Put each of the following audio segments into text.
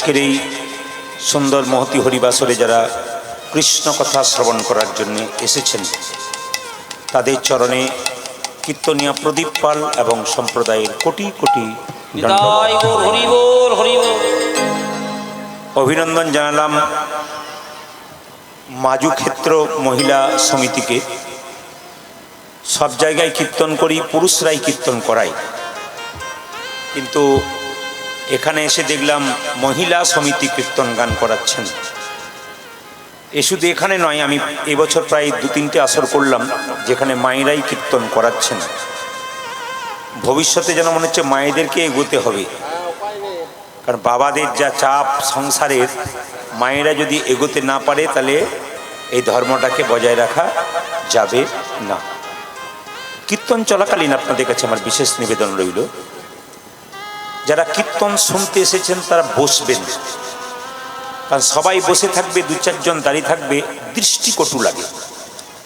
আজকের এই সুন্দর মহতি হরিবাসরে যারা কৃষ্ণ কথা শ্রবণ করার জন্য এসেছেন তাদের চরণে কীর্তনিয়া প্রদীপ পাল এবং সম্প্রদায়ের কোটি কোটি অভিনন্দন জানালাম মাজু ক্ষেত্র মহিলা সমিতিকে। সব জায়গায় কীর্তন করি, পুরুষরাই কীর্তন করাই, কিন্তু এখানে এসে দেখলাম মহিলা সমিতি কীর্তন গান করাচ্ছেন। এ শুধু এখানে নয়, আমি এবছর প্রায় 2-3টে আসর করলাম যেখানে মায়েরাই কীর্তন করাচ্ছেন। ভবিষ্যতে যেন মনে হচ্ছে মায়েদেরকে এগোতে হবে, কারণ বাবাদের যা চাপ সংসারের, মায়েরা যদি এগোতে না পারে তাহলে এই ধর্মটাকে বজায় রাখা যাবে না। কীর্তন চলাকালীন আপনাদের কাছে আমার বিশেষ নিবেদন রইল, যারা কীর্তন শুনতে এসেছেন তারা বসবেন, কারণ সবাই বসে থাকবে, 2-4 জন দাঁড়িয়ে থাকবে, দৃষ্টিকটু লাগে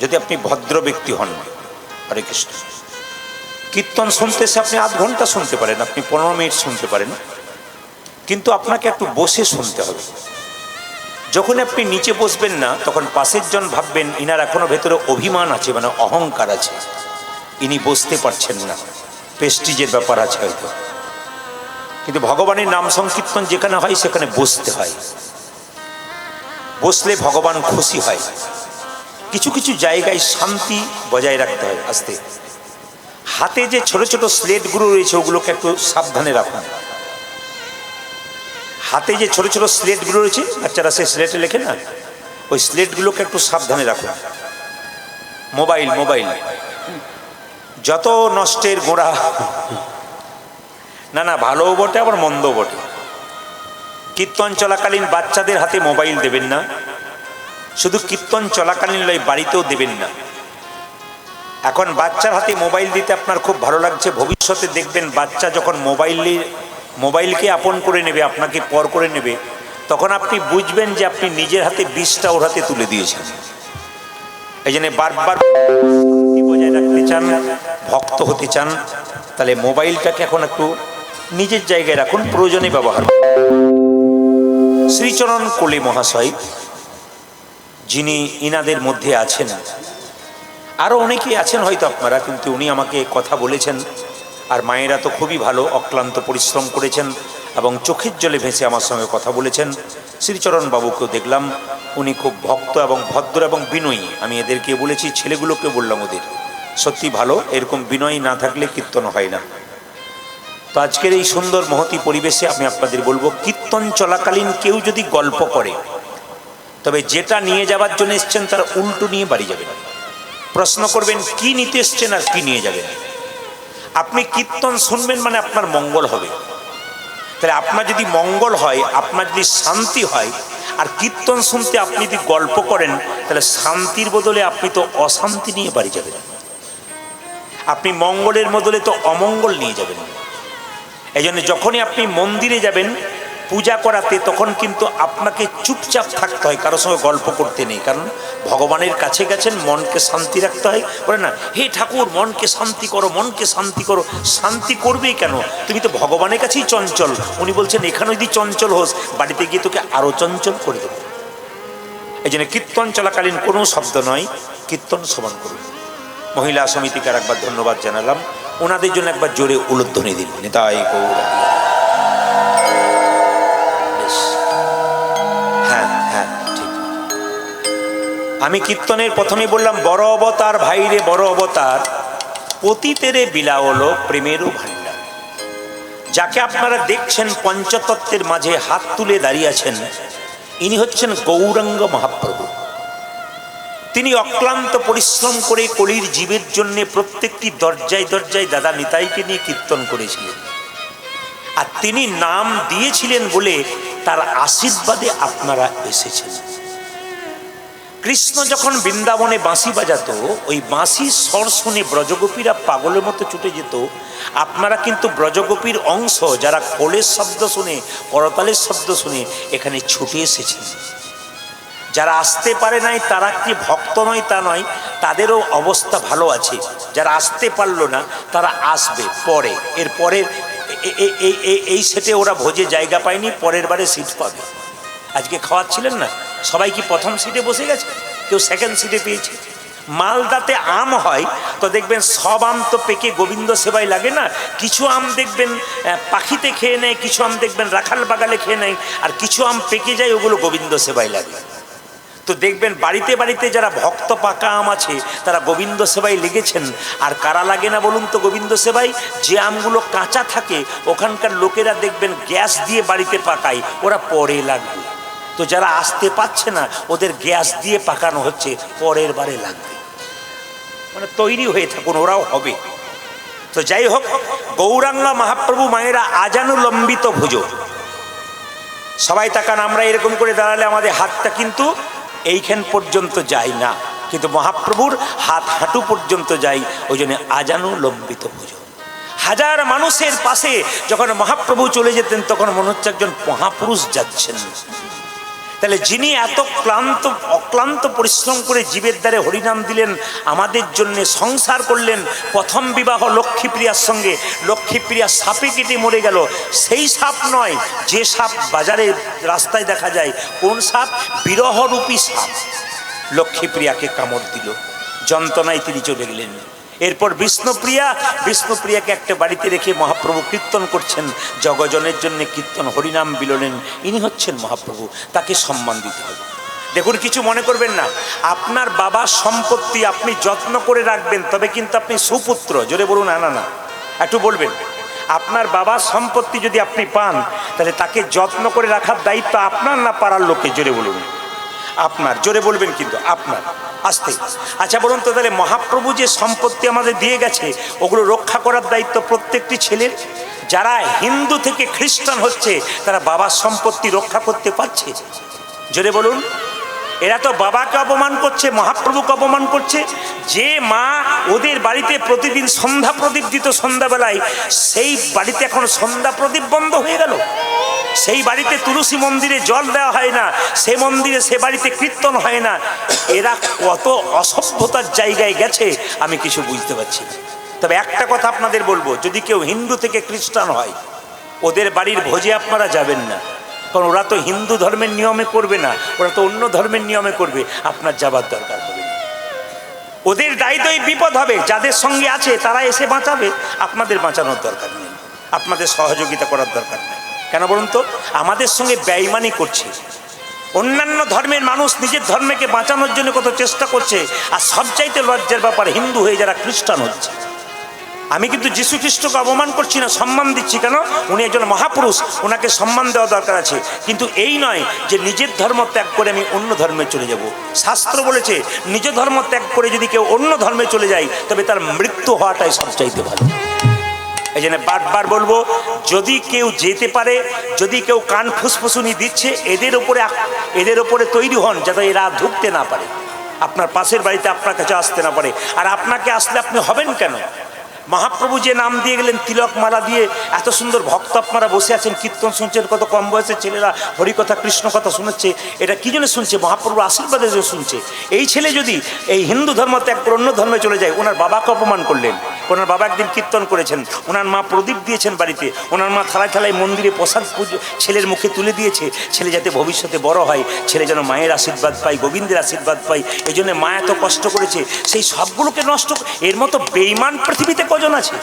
যদি আপনি ভদ্র ব্যক্তি হন। হরে কৃষ্ণ। কীর্তন শুনতে এসে আপনি আধ ঘন্টা শুনতে পারেন, আপনি 15 মিনিট শুনতে পারেন, কিন্তু আপনাকে একটু বসে শুনতে হবে। যখন আপনি নিচে বসবেন না, তখন পাশের জন ভাববেন ইনার এখনো ভেতরে অভিমান আছে, মানে অহংকার আছে, ইনি বসতে পারছেন না, প্রেস্টিজের ব্যাপার আছে হয়তো। কিন্তু ভগবানের নাম সংকীর্তন যেখানে হয় সেখানে বসতে হয়, বসলে ভগবান খুশি হয়। কিছু কিছু জায়গায় শান্তি বজায় রাখতে হয়। আস্তে হাতে যে ছোট ছোট স্লেটগুলো রয়েছে ওগুলোকে একটু সাবধানে রাখুন। হাতে যে ছোট ছোট স্লেটগুলো রয়েছে, বাচ্চারা সেই স্লেটে লেখে না, ওই স্লেটগুলোকে একটু সাবধানে রাখুন। মোবাইল যত নষ্টের গোড়া, না ভালোও বটে আবার মন্দও বটে। কীর্তন চলাকালীন বাচ্চাদের হাতে মোবাইল দেবেন না, শুধু কীর্তন চলাকালীন লয়, বাড়িতেও দেবেন না। এখন বাচ্চার হাতে মোবাইল দিতে আপনার খুব ভালো লাগছে, ভবিষ্যতে দেখবেন বাচ্চা যখন মোবাইলকে আপন করে নেবে, আপনাকে পর করে নেবে, তখন আপনি বুঝবেন যে আপনি নিজের হাতে বিষটা ওর হাতে তুলে দিয়েছেন। এই জন্য বারবার বজায় রাখতে চান, ভক্ত হতে চান, তাহলে মোবাইলটাকে এখন একটু নিজের জায়গায় রাখুন, প্রয়োজনে ব্যবহার করুন। শ্রীচরণ কোলে মহাশয় যিনি ইনাদের মধ্যে আছেন, আরও অনেকেই আছেন হয়তো আপনারা, কিন্তু উনি আমাকে কথা বলেছেন। আর মায়েরা তো খুবই ভালো, অক্লান্ত পরিশ্রম করেছেন এবং চোখের জলে ভেসে আমার সঙ্গে কথা বলেছেন। শ্রীচরণ বাবুকেও দেখলাম, উনি খুব ভক্ত এবং ভদ্র এবং বিনয়ী। আমি এদেরকে বলেছি, ছেলেগুলোকে বললাম ওদের, সত্যি ভালো, এরকম বিনয়ী না থাকলে কীর্তন হয় না। তো আজকের এই সুন্দর মহতি পরিবেশে আমি আপনাদের বলবো, কীর্তন চলাকালীন কেউ যদি গল্প করে, তবে যেটা নিয়ে যাওয়ার জন্য এসছেন তার উল্টো নিয়ে বাড়ি যাবেন। প্রশ্ন করবেন কি নিতে এসছেন আর কি নিয়ে যাবেন। আপনি কীর্তন শুনবেন মানে আপনার মঙ্গল হবে। তাহলে আপনার যদি মঙ্গল হয়, আপনার যদি শান্তি হয়, আর কীর্তন শুনতে আপনি যদি গল্প করেন, তাহলে শান্তির বদলে আপনি তো অশান্তি নিয়ে বাড়ি যাবেন। আপনি মঙ্গলের বদলে তো অমঙ্গল নিয়ে যাবেন। এই জন্য যখনই আপনি মন্দিরে যাবেন পূজা করাতে, তখন কিন্তু আপনাকে চুপচাপ থাকতে হয়, কারোর সঙ্গে গল্প করতে নেই। কারণ ভগবানের কাছে গেছেন, মনকে শান্তি রাখতে হয়। বলে না, হে ঠাকুর মনকে শান্তি করো, মনকে শান্তি করো। শান্তি করবেই কেন? তুমি তো ভগবানের কাছেই চঞ্চল। উনি বলছেন এখানে যদি চঞ্চল হোস, বাড়িতে গিয়ে তোকে আরও চঞ্চল করে দেবো। এই জন্য কীর্তন চলাকালীন কোনো শব্দ নয়, কীর্তন শ্রবণ করুন। মহিলা সমিতিকে আর একবার ধন্যবাদ জানালাম, ওনাদের জন্য একবার জোরে উলুধ্বনি দিন। নিতাই গৌর। আমি কীর্তনের প্রথমে বললাম, বড় অবতার ভাইরে বড় অবতার, পতিতেরে বিলাওল প্রেমেরও ভাণ্ডার। যাকে আপনারা দেখছেন পঞ্চতত্ত্বের মাঝে হাত তুলে দাঁড়িয়ে আছেন, ইনি হচ্ছেন গৌরাঙ্গ মহাপ্রভু। তিনি অক্লান্ত পরিশ্রম করে কলির জীবের জন্য প্রত্যেকটি দরজায় দরজায় দাদা নিতাইকে নিয়ে কীর্তন করেছিলেন। আর তিনি নাম দিয়েছিলেন বলে তার আশীর্বাদে আপনারা এসেছেন। কৃষ্ণ যখন বৃন্দাবনে বাঁশি বাজাতো, ওই বাঁশির স্বর শুনে ব্রজগোপীরা পাগলের মতো ছুটে যেত। আপনারা কিন্তু ব্রজগোপীর অংশ, যারা খোলের শব্দ শুনে, করতালের শব্দ শুনে এখানে ছুটে এসেছেন। যারা আসতে পারে নাই তারা কি ভক্ত নয় তা নয়, তাদেরও অবস্থা ভালো আছে। যারা আসতে পারলো না তারা আসবে পরে, এর পরের এই সেটে ওরা ভোজে জায়গা পায়নি, পরের বারে সিট পাবে। আজকে খাওয়াচ্ছিলেন না, সবাই কি প্রথম সিটে বসে গেছে? কেউ সেকেন্ড সিটে পেয়েছে। মালদাতে আম হয় তো দেখবেন সব আম তো পেকে গোবিন্দ সেবায় লাগে না, কিছু আম দেখবেন পাখিতে খেয়ে নেয়, কিছু আম দেখবেন রাখাল বাগালে খেয়ে নেয়, আর কিছু আম পেকে যায়, ওগুলো গোবিন্দ সেবায় লাগে। তো দেখবেন বাড়িতে বাড়িতে যারা ভক্ত পাকা আম আছে তারা গোবিন্দ সেবায় লেগেছেন। আর কারা লাগে না বলুন তো গোবিন্দ সেবায়? যে আমগুলো কাঁচা থাকে ওখানকার লোকেরা দেখবেন গ্যাস দিয়ে বাড়িতে পাকায়, ওরা পরে লাগবে। তো যারা আসতে পারছে না ওদের গ্যাস দিয়ে পাকানো হচ্ছে, পরের বারে লাগবে। মানে তৈরি হয়ে থাকুন, ওরাও হবে। তো যাই হোক, গৌরাঙ্গা মহাপ্রভু মায়েরা আজানুলম্বিত ভুজো। সবাই তাকান, আমরা এরকম করে দাঁড়ালে আমাদের হাতটা কিন্তু এইখান পর্যন্ত যায় না, কিন্তু মহাপ্রভুর হাত হাঁটু পর্যন্ত যায়, ওই জন্য আজানুলম্বিত ভুজো। হাজার মানুষের পাশে যখন মহাপ্রভু চলে যেতেন তখন মনে হচ্ছে একজন মহাপুরুষ যাচ্ছেন। তাহলে যিনি এত অক্লান্ত পরিশ্রম করে জীবের দ্বারে হরিনাম দিলেন, আমাদের জন্য সংসার করলেন, প্রথম বিবাহ লক্ষ্মীপ্রিয়ার সঙ্গে, লক্ষ্মীপ্রিয়া সাপে কেটে মরে গেল, সেই সাপ নয় যে সাপ বাজারে রাস্তায় দেখা যায়। কোন সাপ? বিরহরূপী সাপ লক্ষ্মীপ্রিয়াকে কামড় দিল, যন্ত্রণায় তিনি চলে গেলেন। এরপর বিষ্ণুপ্রিয়াকে একটা বাড়িতে রেখে মহাপ্রভু কীর্তন করছেন, জগজনের জন্য কীর্তন হরিনাম বিলোলেন। ইনি হচ্ছেন মহাপ্রভু, তাকে সম্মান দিতে হবে। দেখুন, কিছু মনে করবেন না, আপনার বাবার সম্পত্তি আপনি যত্ন করে রাখবেন, তবে কিন্তু আপনি সুপুত্র। জোরে বলুন না, একটু বলবেন। আপনার বাবার সম্পত্তি যদি আপনি পান, তাহলে তাকে যত্ন করে রাখার দায়িত্ব আপনার না পাড়ার লোকের? জোরে বলুন। আপনার। জোরে বলবেন কিন্তু, আপনার। আসতে। আচ্ছা বলুন তো, তাহলে মহাপ্রভু যে সম্পত্তি আমাদের দিয়ে গেছে ওগুলো রক্ষা করার দায়িত্ব প্রত্যেকটি ছেলের। যারা হিন্দু থেকে খ্রিস্টান হচ্ছে তারা বাবার সম্পত্তি রক্ষা করতে পারছে? জোরে বলুন। এরা তো বাবাকে অপমান করছে, মহাপ্রভুকে অপমান করছে। যে মা ওদের বাড়িতে প্রতিদিন সন্ধ্যা প্রদীপ দিত সন্ধ্যাবেলায়, সেই বাড়িতে এখন সন্ধ্যা প্রদীপ বন্ধ হয়ে গেল। সেই বাড়িতে তুলসী মন্দিরে জল দেওয়া হয় না, সে মন্দিরে সে বাড়িতে কীর্তন হয় না। এরা কত অসভ্যতার জায়গায় গেছে আমি কিছু বুঝতে পারছি না। তবে একটা কথা আপনাদের বলবো, যদি কেউ হিন্দু থেকে খ্রিস্টান হয়, ওদের বাড়ির ভোজে আপনারা যাবেন না, কারণ ওরা তো হিন্দু ধর্মের নিয়মে করবে না, ওরা তো অন্য ধর্মের নিয়মে করবে। আপনার যাবার দরকার হবে না। ওদের দায়িত্বই বিপদ হবে, যাদের সঙ্গে আছে তারা এসে বাঁচাবে, আপনাদের বাঁচানোর দরকার নেই, আপনাদের সহযোগিতা করার দরকার নেই। কেন বলুন তো? আমাদের সঙ্গে বেঈমানি করছে। অন্যান্য ধর্মের মানুষ নিজের ধর্মকে বাঁচানোর জন্য কত চেষ্টা করছে, আর সবচাইতে লজ্জার ব্যাপার হিন্দু হয়ে যারা খ্রিস্টান হচ্ছে। আমি কিন্তু যীশু খ্রিস্টকে অপমান করছি না, সম্মান দিচ্ছি। কেন? উনি একজন মহাপুরুষ, ওনাকে সম্মান দেওয়া দরকার আছে। কিন্তু এই নয় যে নিজের ধর্ম ত্যাগ করে আমি অন্য ধর্মে চলে যাব। শাস্ত্র বলেছে নিজ ধর্ম ত্যাগ করে যদি কেউ অন্য ধর্মে চলে যায় তবে তার মৃত্যু হওয়াটাই সবচাইতে ভালো। এই জন্য বারবার বলবো, যদি কেউ যেতে পারে, যদি কেউ কান ফুসফুসুনি দিচ্ছে, এদের ওপরে তৈরি হন যাতে এরা ঢুকতে না পারে, আপনার পাশের বাড়িতে আপনার কাছে আসতে না পারে। আর আপনাকে আসলে আপনি হবেন কেন? মহাপ্রভু যে নাম দিয়ে গেলেন, তিলক মালা দিয়ে এত সুন্দর ভক্ত আপনারা বসে আছেন, কীর্তন শুনছেন, কত কম বয়সের ছেলেরা হরিকথা কৃষ্ণ কথা শুনেছে। এটা কি জন্য শুনছে? মহাপ্রভুর আশীর্বাদে যে শুনছে। এই ছেলে যদি এই হিন্দু ধর্ম ত্যাগ করে অন্য ধর্মে চলে যায়, ওনার বাবাকে অপমান করলেন। ওনার বাবা একদিন কীর্তন করেছেন, ওনার মা প্রদীপ দিয়েছেন বাড়িতে, ওনার মা থালায় থালায় মন্দিরে প্রসাদ ছেলের মুখে তুলে দিয়েছে, ছেলে যাতে ভবিষ্যতে বড় হয়, ছেলে যেন মায়ের আশীর্বাদ পায়, গোবিন্দের আশীর্বাদ পায়। এই জন্য মা এত কষ্ট করেছে, সেই সবগুলোকে নষ্ট। এর মতো বেঈমান পৃথিবীতে কজন আছে?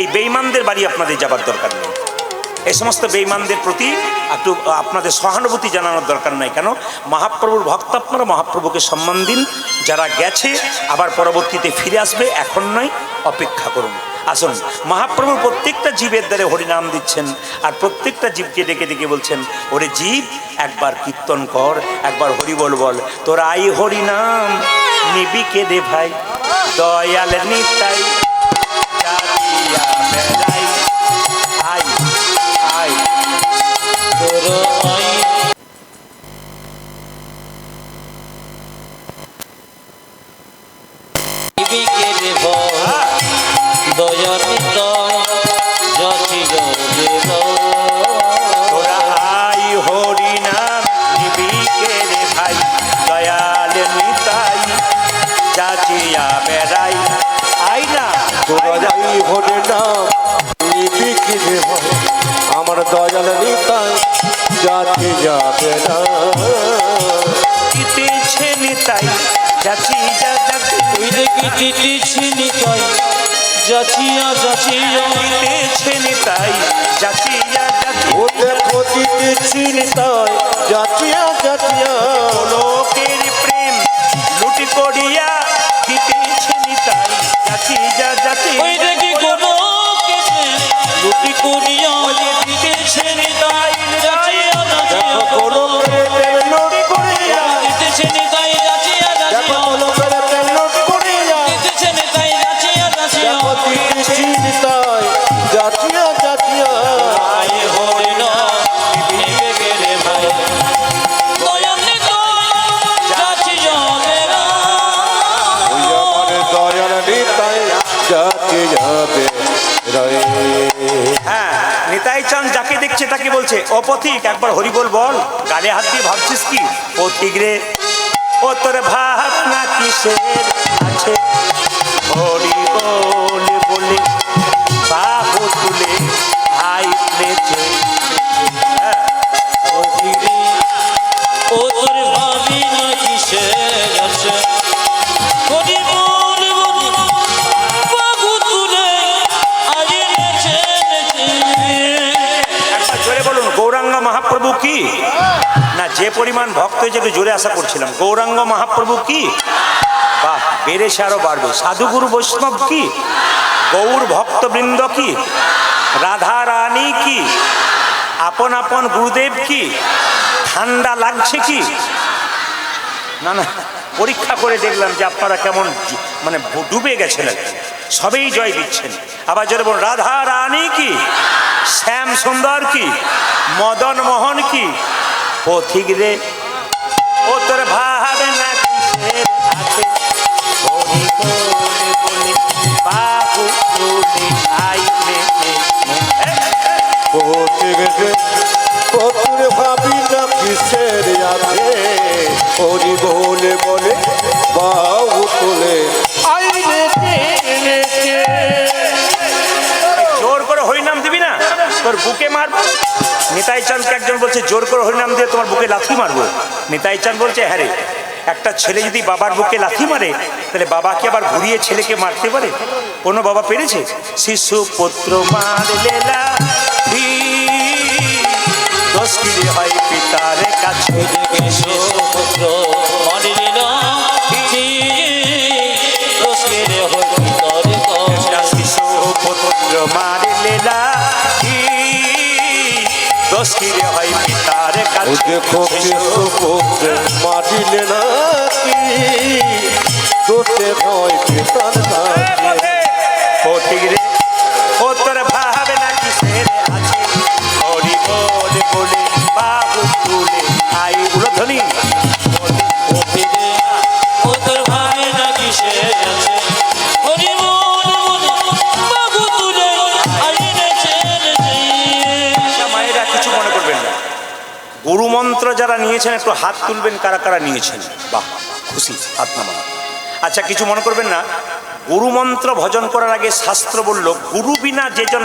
এই বেঈমানদের বাড়ি আপনাদের যাবার দরকার নেই। এই সমস্ত বেঈমানদের প্রতি একটু আপনাদের সহানুভূতি জানানোর দরকার নাই। কেন? মহাপ্রভুর ভক্ত আপনারা, মহাপ্রভুকে সম্মান দিন। যারা গেছে আবার পরবর্তীতে ফিরে আসবে, এখন নয়, অপেক্ষা করুন। আসুন, মহাপ্রভুর প্রত্যেকটা জীবের দ্বারে হরিনাম দিচ্ছেন, আর প্রত্যেকটা জীবকে ডেকে ডেকে বলছেন, ওরে জীব একবার কীর্তন কর, একবার হরি বল বল, তোরা আই হরিনাম নিবি কে রে ভাই, দয়াল নিতাই বেড়াই আই না তোরা যাই হরে নাম নিবি কে রে ভাই। দয়াল নিতাই যাচি যাবে না দিতেছে নিতাই যাচি যাচি ওই দেখি দিতেছে নিতাই যাচিয়া যাচিয়া দিতেছে নিতাই যাচি যাচি ও দেখো দিতেছি নিতাই যাচিয়া যাচিয়া লোকের প্রেম লুটি করিয়া দিতেছে নিতাই যাচি যাচি ওই দেখি কোনো লুটি করিয়া দিতেছে নিতাই যাচিয়া যাচিয়া কোনো প্রেমের লুটি করিয়া দিতেছে নিতাই যাচিয়া দেখো যাচিয়া কোনো প্রেমের লুটি করিয়া দিতেছে নিতাই যাচিয়া যাচিয়া দেখো দিতেছি নিতাই যাচিয়া যাচিয়া আয় হরি না ভেবে গেলে ভাই দয়াল নিতাই যাচি যাবে না ওই আমার দয়াল নিতাই যাচি যাবে রে হ্যাঁ নিতাই চাঁদ যাকে দেখছে তাকে বলছে ও পথিক একবার হরি বল বল গালে হাত দিয়ে ভাবছিস কি পথিক রে ও তোর ভাবনা কিসের আছে হরি বলে বলে বাহু তুলে আই নেচে ও ফিরে ও তোর ভাবি না কিসে আছে হরি বল বল বাহু তুলে আজ নেচে নেচে একবার জোরে বলুন গৌরাঙ্গ মহাপ্রভু কি না যে পরিমাণ ভক্ত হয়েছে একটু জোরে আশা করছিলাম গৌরাঙ্গ মহাপ্রভু কি বাহ বেড়েছে আরো বাড়বে সাধুগুরু বৈষ্ণব কি গৌর ভক্তবৃন্দ কি রাধা রানী কি আপন আপন গুরুদেব কি ঠান্ডা লাগছে কি না না পরীক্ষা করে দেখলাম যে আপনারা কেমন মানে ডুবে গেছেন আর কি সবেই জয় দিচ্ছেন আবার জোরে বলুন রাধা রানী কি শ্যাম সুন্দর কি মদন মোহন কি পথিক রে ও তোর ভাবে না কিসের আছে হরি বলে বলে বাবু তুলে আই নে নে নে। পৌঁছে গেছে কতুর ভাবি না কিসের আছে হরি বলে বলে বাহু তুলে আইনে জোর করে হরিনাম দিবি না তোর বুকে মারবো নিতাই চাঁদকে একজন বলছে জোর করে হরিনাম দিয়ে তোমার বুকে লাথি মারবো নিতাই চাঁদ বলছে হ্যাঁ রে একটা ছেলে যদি বাবার বুকে লাথি মারে তাহলে বাবাকে আবার ঘুরিয়ে ছেলেকে মারতে পারে কোনো বাবা পেরেছে শিশু পুত্র মারলে লাথি দোষ কি হয় পিতার কাছে পুত্র মারিলে না রসের হরি তরে একটা শিশু পুত্র মারলে লাথি দোষ কি হয় পিতার ও কাছে দেখো শিশু পুত্র মারিলে না কি দোষে হয় পিতার কাছে পথিক রে ও তোর ভাবে না কিসের আছে হরি বলে বলে বাবু তুলে আই উলধ্বনি ও ফিরে ও তোর ভাবে না কিসে আছে হরি বল বল বাবু তুলে আজ নেচে নেচে আচ্ছা মায়েরা কিছু মনে করবেন না গুরু মন্ত্র যারা নিয়েছেন একটু হাত তুলবেন কারা কারা নিয়েছেন বাহ খুশি হাত নামান আচ্ছা কিছু মনে করবেন না গুরু মন্ত্র ভজন করার আগে শাস্ত্র বলল গুরু বিনা যেজন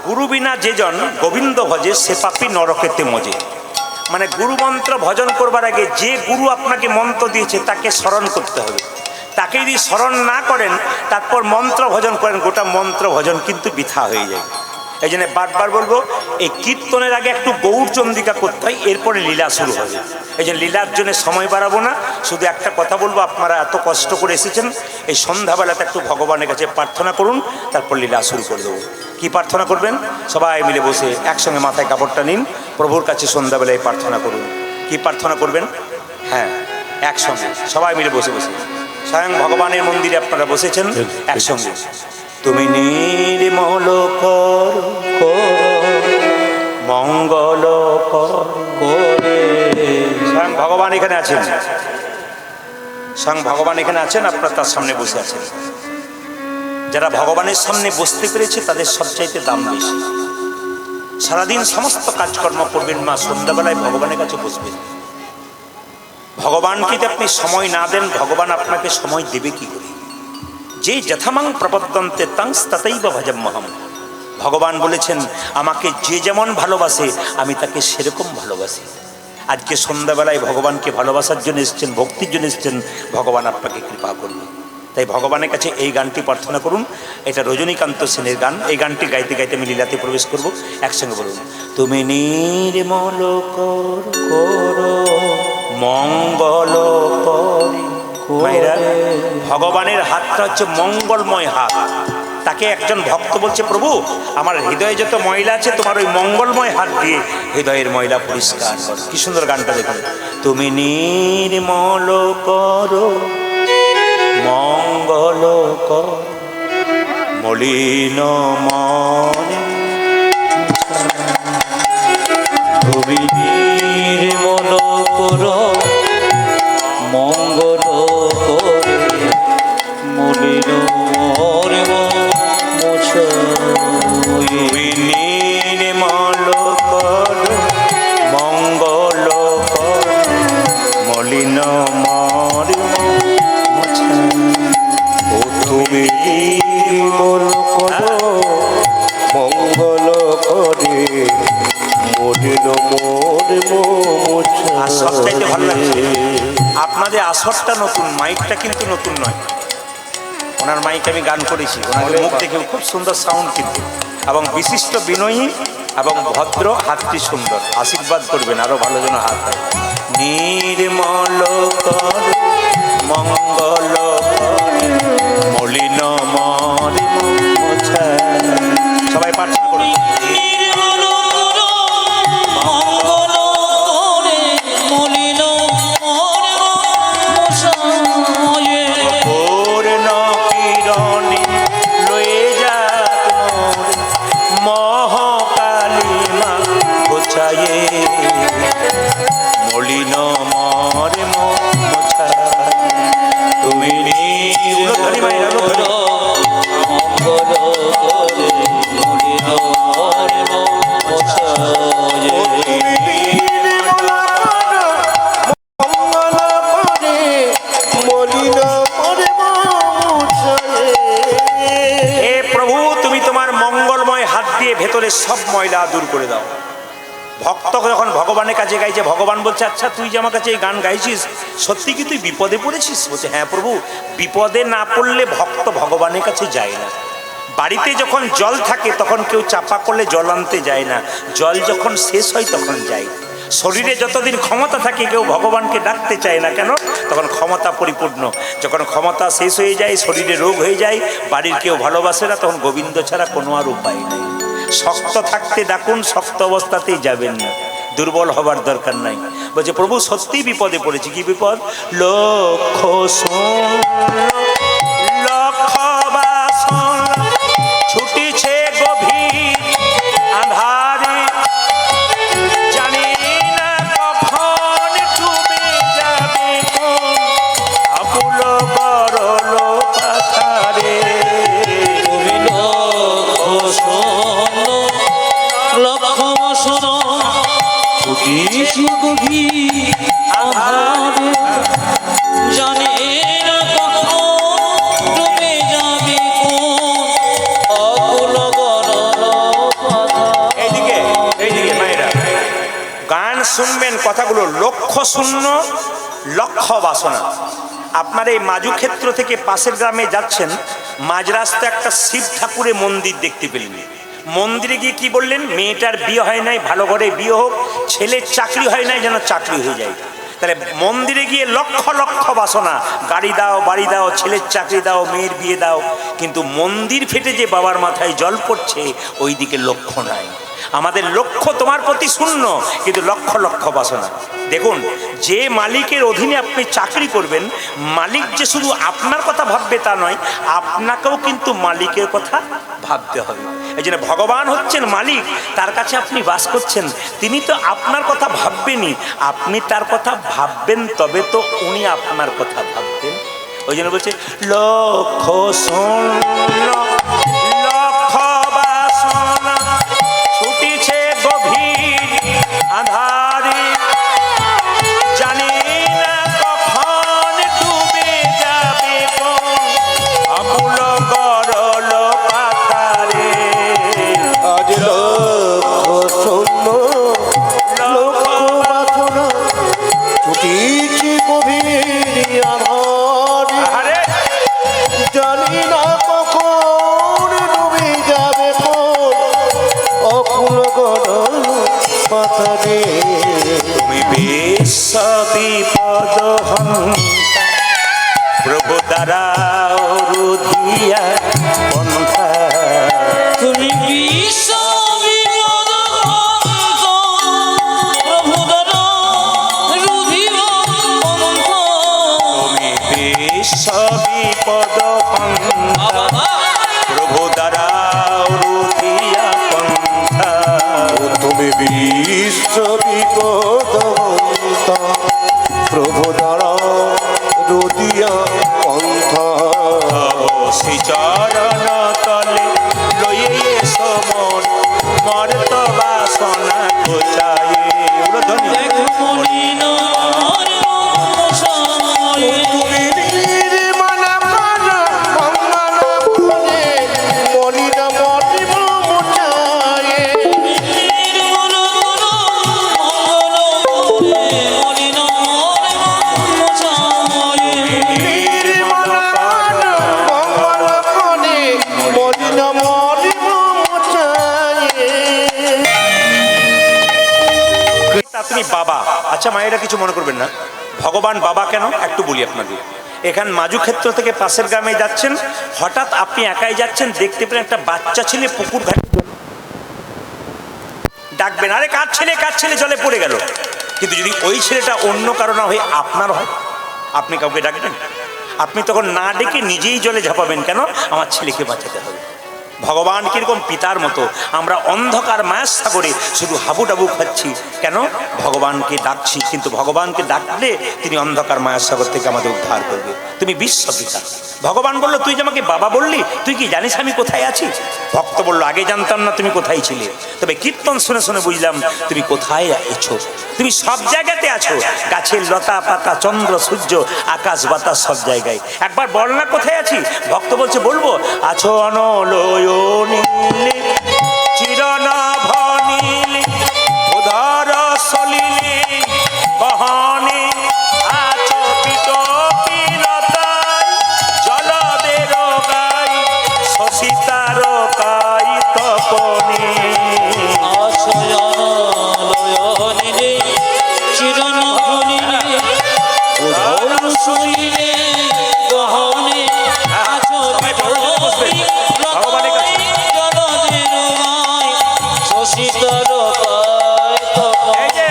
গুরু বিনা যেজন গোবিন্দ ভজে সে পাপী নরকেতে মজে মানে গুরু মন্ত্র ভজন করবার আগে যে গুরু আপনাকে মন্ত্র দিয়েছে তাকে স্মরণ করতে হবে তাকে যদি স্মরণ না করেন তারপর মন্ত্র ভজন করেন গোটা মন্ত্র ভজন কিন্তু বৃথা হয়ে যায় এই জন্য বারবার বলবো এই কীর্তনের আগে একটু গৌরচন্দ্রিকা করতে হয় এরপরে লীলা শুরু হবে এই জন্য লীলার জন্য সময় বাড়াবো না শুধু একটা কথা বলবো আপনারা এত কষ্ট করে এসেছেন এই সন্ধ্যাবেলাতে একটু ভগবানের কাছে প্রার্থনা করুন তারপর লীলা শুরু করে দেবো কি প্রার্থনা করবেন সবাই মিলে বসে একসঙ্গে মাথায় কাপড়টা নিন প্রভুর কাছে সন্ধ্যাবেলায় প্রার্থনা করুন কি প্রার্থনা করবেন হ্যাঁ একসঙ্গে সবাই মিলে বসে বসে স্বয়ং ভগবানের মন্দিরে আপনারা বসেছেন একসঙ্গে তুমি নির্মল কর মঙ্গল করে স্বয়ং ভগবান এখানে আছেন স্বয়ং ভগবান এখানে আছেন আপনারা তার সামনে বসে আছেন যারা ভগবানের সামনে বসতে পেরেছে তাদের সবচাইতে দাম বেশি সারাদিন সমস্ত কাজকর্ম করবেন মা সন্ধ্যাবেলায় ভগবানের কাছে বসবেন ভগবানকে যদি আপনি সময় না দেন ভগবান আপনাকে সময় দেবে কি করে যে যথামাং প্রপদ্যন্তে তাংস ততৈব ভজম্যহম ভগবান বলেছেন আমাকে যে যেমন ভালোবাসে আমি তাকে সেরকম ভালোবাসি। আজকে সন্ধ্যাবেলায় ভগবানকে ভালোবাসার জন্য এসেছেন, ভক্তির জন্য এসেছেন, ভগবান আপনাকে কৃপা করবে। তাই ভগবানের কাছে এই গানটি প্রার্থনা করুন। এটা রজনীকান্ত সেনের গান। এই গানটি গাইতে গাইতে আমি লীলাতে প্রবেশ করব। একসঙ্গে বলুন, তুমি নির্মল করো মঙ্গল করে। মায়েরা, ভগবানের হাতটা হচ্ছে মঙ্গলময় হাত। তাকে একজন ভক্ত বলছে, প্রভু আমার হৃদয়ে যত ময়লা আছে তোমার ওই মঙ্গলময় হাত দিয়ে হৃদয়ের ময়লা পরিষ্কার করো। কি সুন্দর গানটা দেখুন, তুমি নির্মল করো মঙ্গল কর মলিন মনে। তুমি নির্মল করো মঙ্গল করে মলিন মোরে মোছায়ে। তুমি নির্মল কর মঙ্গল কর মলিন মরে। ও তুমি নির্মল করো মঙ্গল করে মলিন মোছা। আর সবচাইতে ভালো লাগছে আপনাদের আসরটা নতুন, মাইকটা কিন্তু নতুন নয়। ওনার মাইক আমি গান করেছি, ওনার মুখ দেখে খুব সুন্দর সাউন্ড কিন্তু, এবং বিশিষ্ট বিনয়ী এবং ভদ্র, হাতটি সুন্দর। আশীর্বাদ করবেন আরো ভালো যেন হাত হয়। নির্মল কর মঙ্গল কর মলিন মরে মোছা। সবাই প্রার্থনা করুন। নির্মল করো মঙ্গল করে মলিন মোরে মোছায়ে। পূর্ণ কিরণে লয়ে যাক মোর মহাকালিমা গোছায়ে মলিন মরে মোছা। তুমি নির্মল করো মঙ্গল করে মলিন মোরে মোছায়ে। মঙ্গল করে মলিন মোরে মোছায়ে। হে প্রভু, তুমি তোমার মঙ্গলময় হাত দিয়ে ভেতরে সব ময়লা দূর করে দাও। ভক্ত যখন ভগবানের কাছে গাইছে, ভগবান বলছে আচ্ছা তুই যে আমার কাছে এই গান গাইছিস, সত্যি কি তুই বিপদে পড়েছিস? বলছে হ্যাঁ প্রভু, বিপদে না পড়লে ভক্ত ভগবানের কাছে যায় না। বাড়িতে যখন জল থাকে তখন কেউ চাপা করলে জল আনতে যায় না, জল যখন শেষ হয় তখন যায়। শরীরে যতদিন ক্ষমতা থাকে কেউ ভগবানকে ডাকতে চায় না, কেন? তখন ক্ষমতা পরিপূর্ণ। যখন ক্ষমতা শেষ হয়ে যায়, শরীরে রোগ হয়ে যায়, বাড়ির কেউ ভালোবাসে না, তখন গোবিন্দ ছাড়া কোনো আর উপায় নেই। শক্ত থাকতে ডাকুন, শক্ত অবস্থাতেই যাবেন না, দুর্বল হবার দরকার নাই। বলছে প্রভু সত্যি বিপদে পড়েছি। কি বিপদ? লক্ষ লক্ষ বাসনা ছুটিছে গভীর আধারে, জানি না কখন ডুবে যাবে কোন আকুল গরল পাথারে। তুমি লক্ষ শোনো লক্ষ শোনো ছুটিছে গভীর আধারে, জানি না কখন ডুবে যাবে কোন অকুল গরল পাথারে। এইদিকে এইদিকে মায়েরা, গান শুনবেন, কথাগুলো লক্ষ্য শূন্য লক্ষ্য বাসনা। আপনার এই মাজু ক্ষেত্র থেকে পাশের গ্রামে যাচ্ছেন, মাঝ রাস্তায় একটা শিব ঠাকুরের মন্দির দেখতে পেলেন। মন্দিরে গিয়ে কি বললেন? মেয়েটার বিয়ে হয় নাই, ভালো ঘরে বিয়ে হোক, ছেলের চাকরি হয় নাই, যেন চাকরি হয়ে যায়। তাহলে মন্দিরে গিয়ে লক্ষ লক্ষ বাসনা, গাড়ি দাও, বাড়ি দাও, ছেলের চাকরি দাও, মেয়ের বিয়ে দাও, কিন্তু মন্দির ফেটে যে বাবার মাথায় জল পড়ছে ওই দিকে লক্ষ্য নাই। আমাদের লক্ষ্য তোমার প্রতি শূন্য, কিন্তু লক্ষ লক্ষ বাসনা। দেখুন, যে মালিকের অধীনে আপনি চাকরি করবেন, মালিক যে শুধু আপনার কথা ভাববে তা নয়, আপনাকেও কিন্তু মালিকের কথা ভাবতে হবে। এই জন্য ভগবান হচ্ছেন মালিক, তার কাছে আপনি বাস করছেন, তিনি তো আপনার কথা ভাববেনই, আপনি তার কথা ভাববেন, তবে তো উনি আপনার কথা ভাববেন। ওই জন্য বলছে লক্ষ শূন্য লক্ষ বাসনা ছুটিছে গভীর আধারে, জানি না কখন ডুবে যাবে কোন আকুল গরল পাথারে। পাথারে তুমি বিশ্ব বিপদ হন্তা প্রভু দ্বারা রুধিয়া পন্থা তুমি বিশ্ব বিপদ হন্ত, প্রভু দ্বারা রুধিব পন্থ। তুমি বিশ্ব বিপদ হন্তা বাবা, প্রভু দ্বারা রুধিয়া পন্থা তুমি বিশ্ব বিপদ হন্তা প্রভু দ্বারা রুদিয়া পন্থা শ্রী চরণ তলে লয়ে সমন মর্ত বাসনা কোচায়ে উলধ্বনি দেখ মলিন আমার মনসায়। তুমি নির্মল প্রাণ মঙ্গল করে মলিন মতিব মুছায়ে নির্মল গুণ মঙ্গল করে মলিন আমার মনসায়। নির্মল প্রাণ মঙ্গল করে মলিন মতিব মুছায়ে তুমি বাবা। আচ্ছা মায়েরা কিছু মনে করবেন না, ভগবান বাবা কেন একটু বলি আপনাদের। এখান মাজু ক্ষেত্র থেকে পাশের গ্রামে যাচ্ছেন, হঠাৎ আপনি একাই যাচ্ছেন, দেখতে পেলেন একটা বাচ্চা ছেলে পুকুর ঘাটে, ডাকবেন আরে কার ছেলে জলে পড়ে গেল। কিন্তু যদি ওই ছেলেটা অন্য কারো না হয়ে আপনার হয়, আপনি কাউকে ডাকবেন? আপনি তখন না ডেকে নিজেই জলে ঝাঁপাবেন, কেন? আমার ছেলেকে বাঁচাতে হবে। ভগবান কিরকম পিতার মতো, আমরা অন্ধকার মায়ার সাগরে শুধু হাবুডাবু খাচ্ছি, কেন? ভগবানকে ডাকছি, কিন্তু ভগবানকে ডাকলে তিনি অন্ধকার মায়ার সাগর থেকে আমাদের উদ্ধার করবে। তুমি বিশ্ব পিতা। ভগবান বলল তুই যে আমাকে বাবা বললি, তুই কি জানিস আমি কোথায় আছি? ভক্ত বলল আগে জানতাম না তুমি কোথায় ছিলে, তবে কীর্তন শুনে শুনে বুঝলাম তুমি কোথায় আছো। তুমি সব জায়গাতে আছো, গাছের লতা পাতা, চন্দ্র সূর্য, আকাশ বাতাস, সব জায়গায়। একবার বল না কোথায় আছি? ভক্ত বলছে বলবো, আছো অনলয়নীলে চিরনভনীলে উদর সলিলে বহনে আছো পিটপিলতায় জলদের গাই শশিতার কাই তপনে আশয়ালয়নিলে চিরনভনীলে উদর সলিলে গহনে আছো পিটপিলতায় জলদের গায় শশিতর কায় তপনে।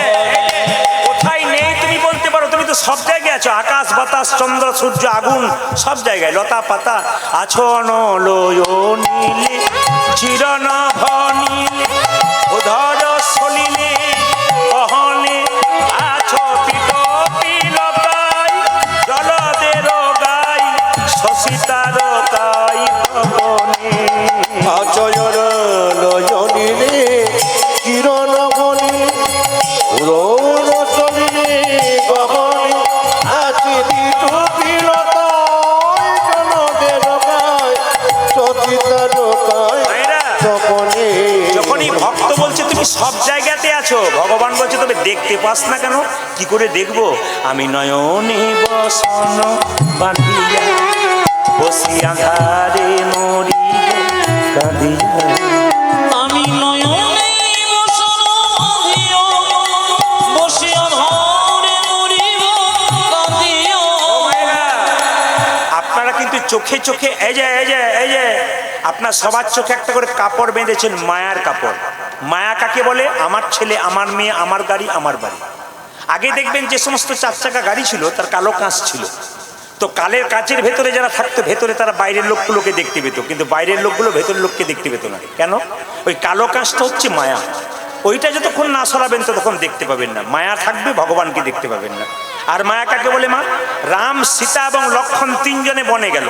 কোথায় নেই তুমি বলতে পারো? তুমি তো সব জায়গায় আছো, আকাশ বাতাস চন্দ্র সূর্য আগুন সব জায়গায়, লতা পাতা। আছো অনলয়নীলে চিরনভনীলে উদর সলিলে বহনে আছো পিটপিলতায় জলদের গাই শশিতার কাই তপনে আচয়ন লয়নিরে কিরণ বনি উদর সলিলে গহনে আছে পিটু পিলতায় জনদের গায় সচিতার কায় মায়েরা, তপনে যখনই ভক্ত বলছে তুমি সব জায়গাতে আছো, ভগবান বলছে তবে দেখতে পাস না কেন? কি করে দেখবো? আমি নয়নে বসন বাঁধিয়া বসি আধারে মরি কাঁদিয়া। আমি নয়নে বসন বাঁধিয়া বসিয়া ধারে মরিব কাঁদিয়া। আপনারা কিন্তু চোখে চোখে এই যে আপনার সবার চোখে একটা করে কাপড় বেঁধেছেন, মায়ার কাপড়। মায়া কাকে বলে? আমার ছেলে, আমার মেয়ে, আমার গাড়ি, আমার বাড়ি। আগে দেখবেন যে সমস্ত চার চাকা গাড়ি ছিল তার কালো কাঁচ ছিল, তো কালের কাঁচের ভেতরে যারা থাকতো ভেতরে তারা বাইরের লোকগুলোকে দেখতে পেত, কিন্তু বাইরের লোকগুলো ভেতরের লোককে দেখতে পেত না। কেন? ওই কালো কাঁচটা হচ্ছে মায়া। ওইটা যতক্ষণ না সরাবেন ততক্ষণ দেখতে পাবেন না। মায়া থাকবে, ভগবানকে দেখতে পাবেন না। আর মায়া কাকে বলে? মা রাম, সীতা এবং লক্ষ্মণ তিনজনে বনে গেল।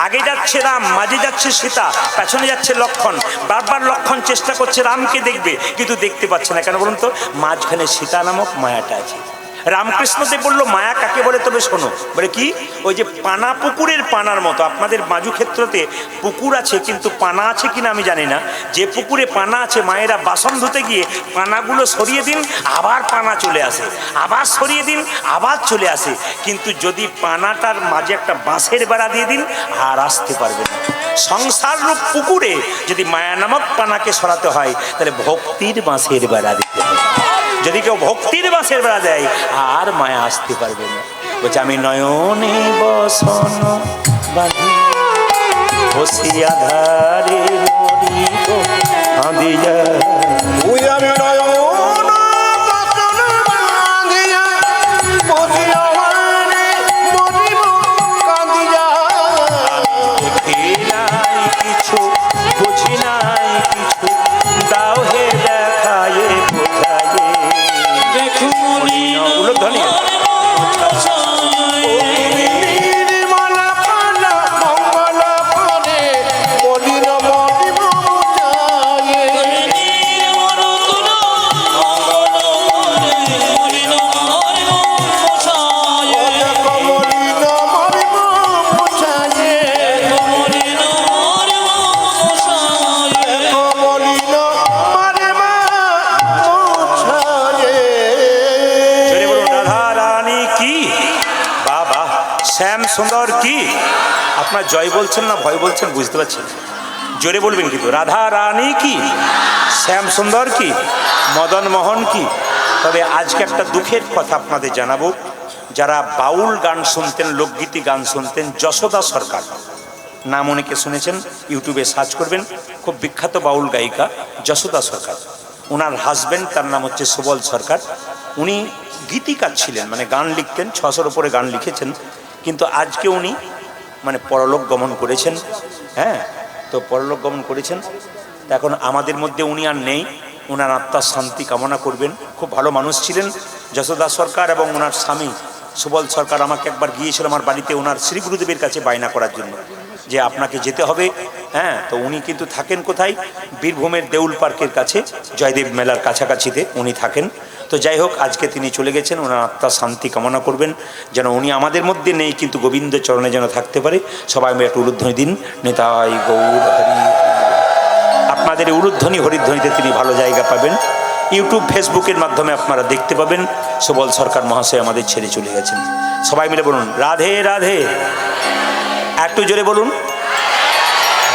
আগে যাচ্ছে রাম, মাঝে যাচ্ছে সীতা, পেছনে যাচ্ছে লক্ষ্মণ। বারবার লক্ষ্মণ চেষ্টা করছে রামকে দেখবে, কিন্তু দেখতে পাচ্ছে না। কেন বলুন তো? মাঝখানে সীতা নামক মায়াটা আছে। রামকৃষ্ণদেব বলল মায়া কাকে বলে? তবে শোনো, বলে কি? ওই যে পানা, পুকুরের পানার মতো। আপনাদের মাজু ক্ষেত্রতে পুকুর আছে, কিন্তু পানা আছে কিনা আমি জানি না। যে পুকুরে পানা আছে, মায়েরা বাসন ধুতে গিয়ে পানাগুলো সরিয়ে দিন, আবার পানা চলে আসে, আবার সরিয়ে দিন, আবার চলে আসে। কিন্তু যদি পানাটার মাঝে একটা বাঁশের বেড়া দিয়ে দিন, আর আসতে পারবে না। সংসার রূপ পুকুরে যদি মায়া নামক পানাকে সরাতে হয়, তাহলে ভক্তির বাঁশের বেড়া দিতে হবে। যদি কেউ ভক্তির বাঁশের বেড়া দেয় আর মায়া আসতে পারবে না। বলছে আমি নয়নে বসন বাঁধি বসিয়া ধারে মরিব কাঁদিয়া। ওই আমি নয়ন বসন বাঁধিয়া বসিয়া ধারে মরিব কাঁদিয়া। দেখি নাই কিছু বুঝি নাই কিছু দাও হে দেখায়ে বোঝায়ে। উলুধ্বনি। নির্মলা পানা মঙ্গলা পানে মলিন মরিব মুছায়ে। মলিন মরিব মুছায়ে। মলিন মরিব মুছায়ে। জোরে বলুন রাধা রানী কি। বাবা শ্যাম সুন্দর কি। আপনার জয় বলছেন না ভয় বলছেন বুঝতে পারছেন, জোরে বলবেন কিন্তু রাধা রানী কি, শ্যাম সুন্দর কি, মদন মোহন কি। তবে আজকে একটা দুঃখের কথা আপনাদের জানাবো, যারা বাউল গান শুনতেন, লোকগীতি গান শুনতেন, যশোদা সরকার নাম অনেকে শুনেছেন, ইউটিউবে সার্চ করবেন, খুব বিখ্যাত বাউল গায়িকা যশোদা সরকার। ওনার হাজব্যান্ড তার নাম হচ্ছে সুবল সরকার। উনি গীতিকার ছিলেন, মানে গান লিখতেন, 600-র উপরে গান লিখেছেন। কিন্তু আজকে উনি মানে পরলোক গমন করেছেন। হ্যাঁ, তো পরলোক গমন করেছেন, তো এখন আমাদের মধ্যে উনি আর নেই। ওনার আত্মার শান্তি কামনা করবেন। খুব ভালো মানুষ ছিলেন যশোদা সরকার এবং ওনার স্বামী সুবল সরকার। আমাকে একবার গিয়েছিল আমার বাড়িতে ওনার শ্রী গুরুদেবের কাছে বায়না করার জন্য যে আপনাকে যেতে হবে। হ্যাঁ, তো উনি কিন্তু থাকেন কোথায়, বীরভূমের দেউল পার্কের কাছে, জয়দেব মেলার কাছাকাছিতে উনি থাকেন। তো যাই হোক, আজকে তিনি চলে গেছেন, ওনার আত্মার শান্তি কামনা করবেন, যেন উনি আমাদের মধ্যে নেই কিন্তু গোবিন্দ চরণে যেন থাকতে পারে। সবাই মিলে একটু উলুধ্বনি দিন, নিতাই গৌর হরি। আপনাদের এই উলুধ্বনি হরিধ্বনিতে তিনি ভালো জায়গা পাবেন। ইউটিউব ফেসবুকের মাধ্যমে আপনারা দেখতে পাবেন সুবল সরকার মহাশয় আমাদের ছেড়ে চলে গেছেন। সবাই মিলে বলুন রাধে রাধে। একটু জোরে বলুন,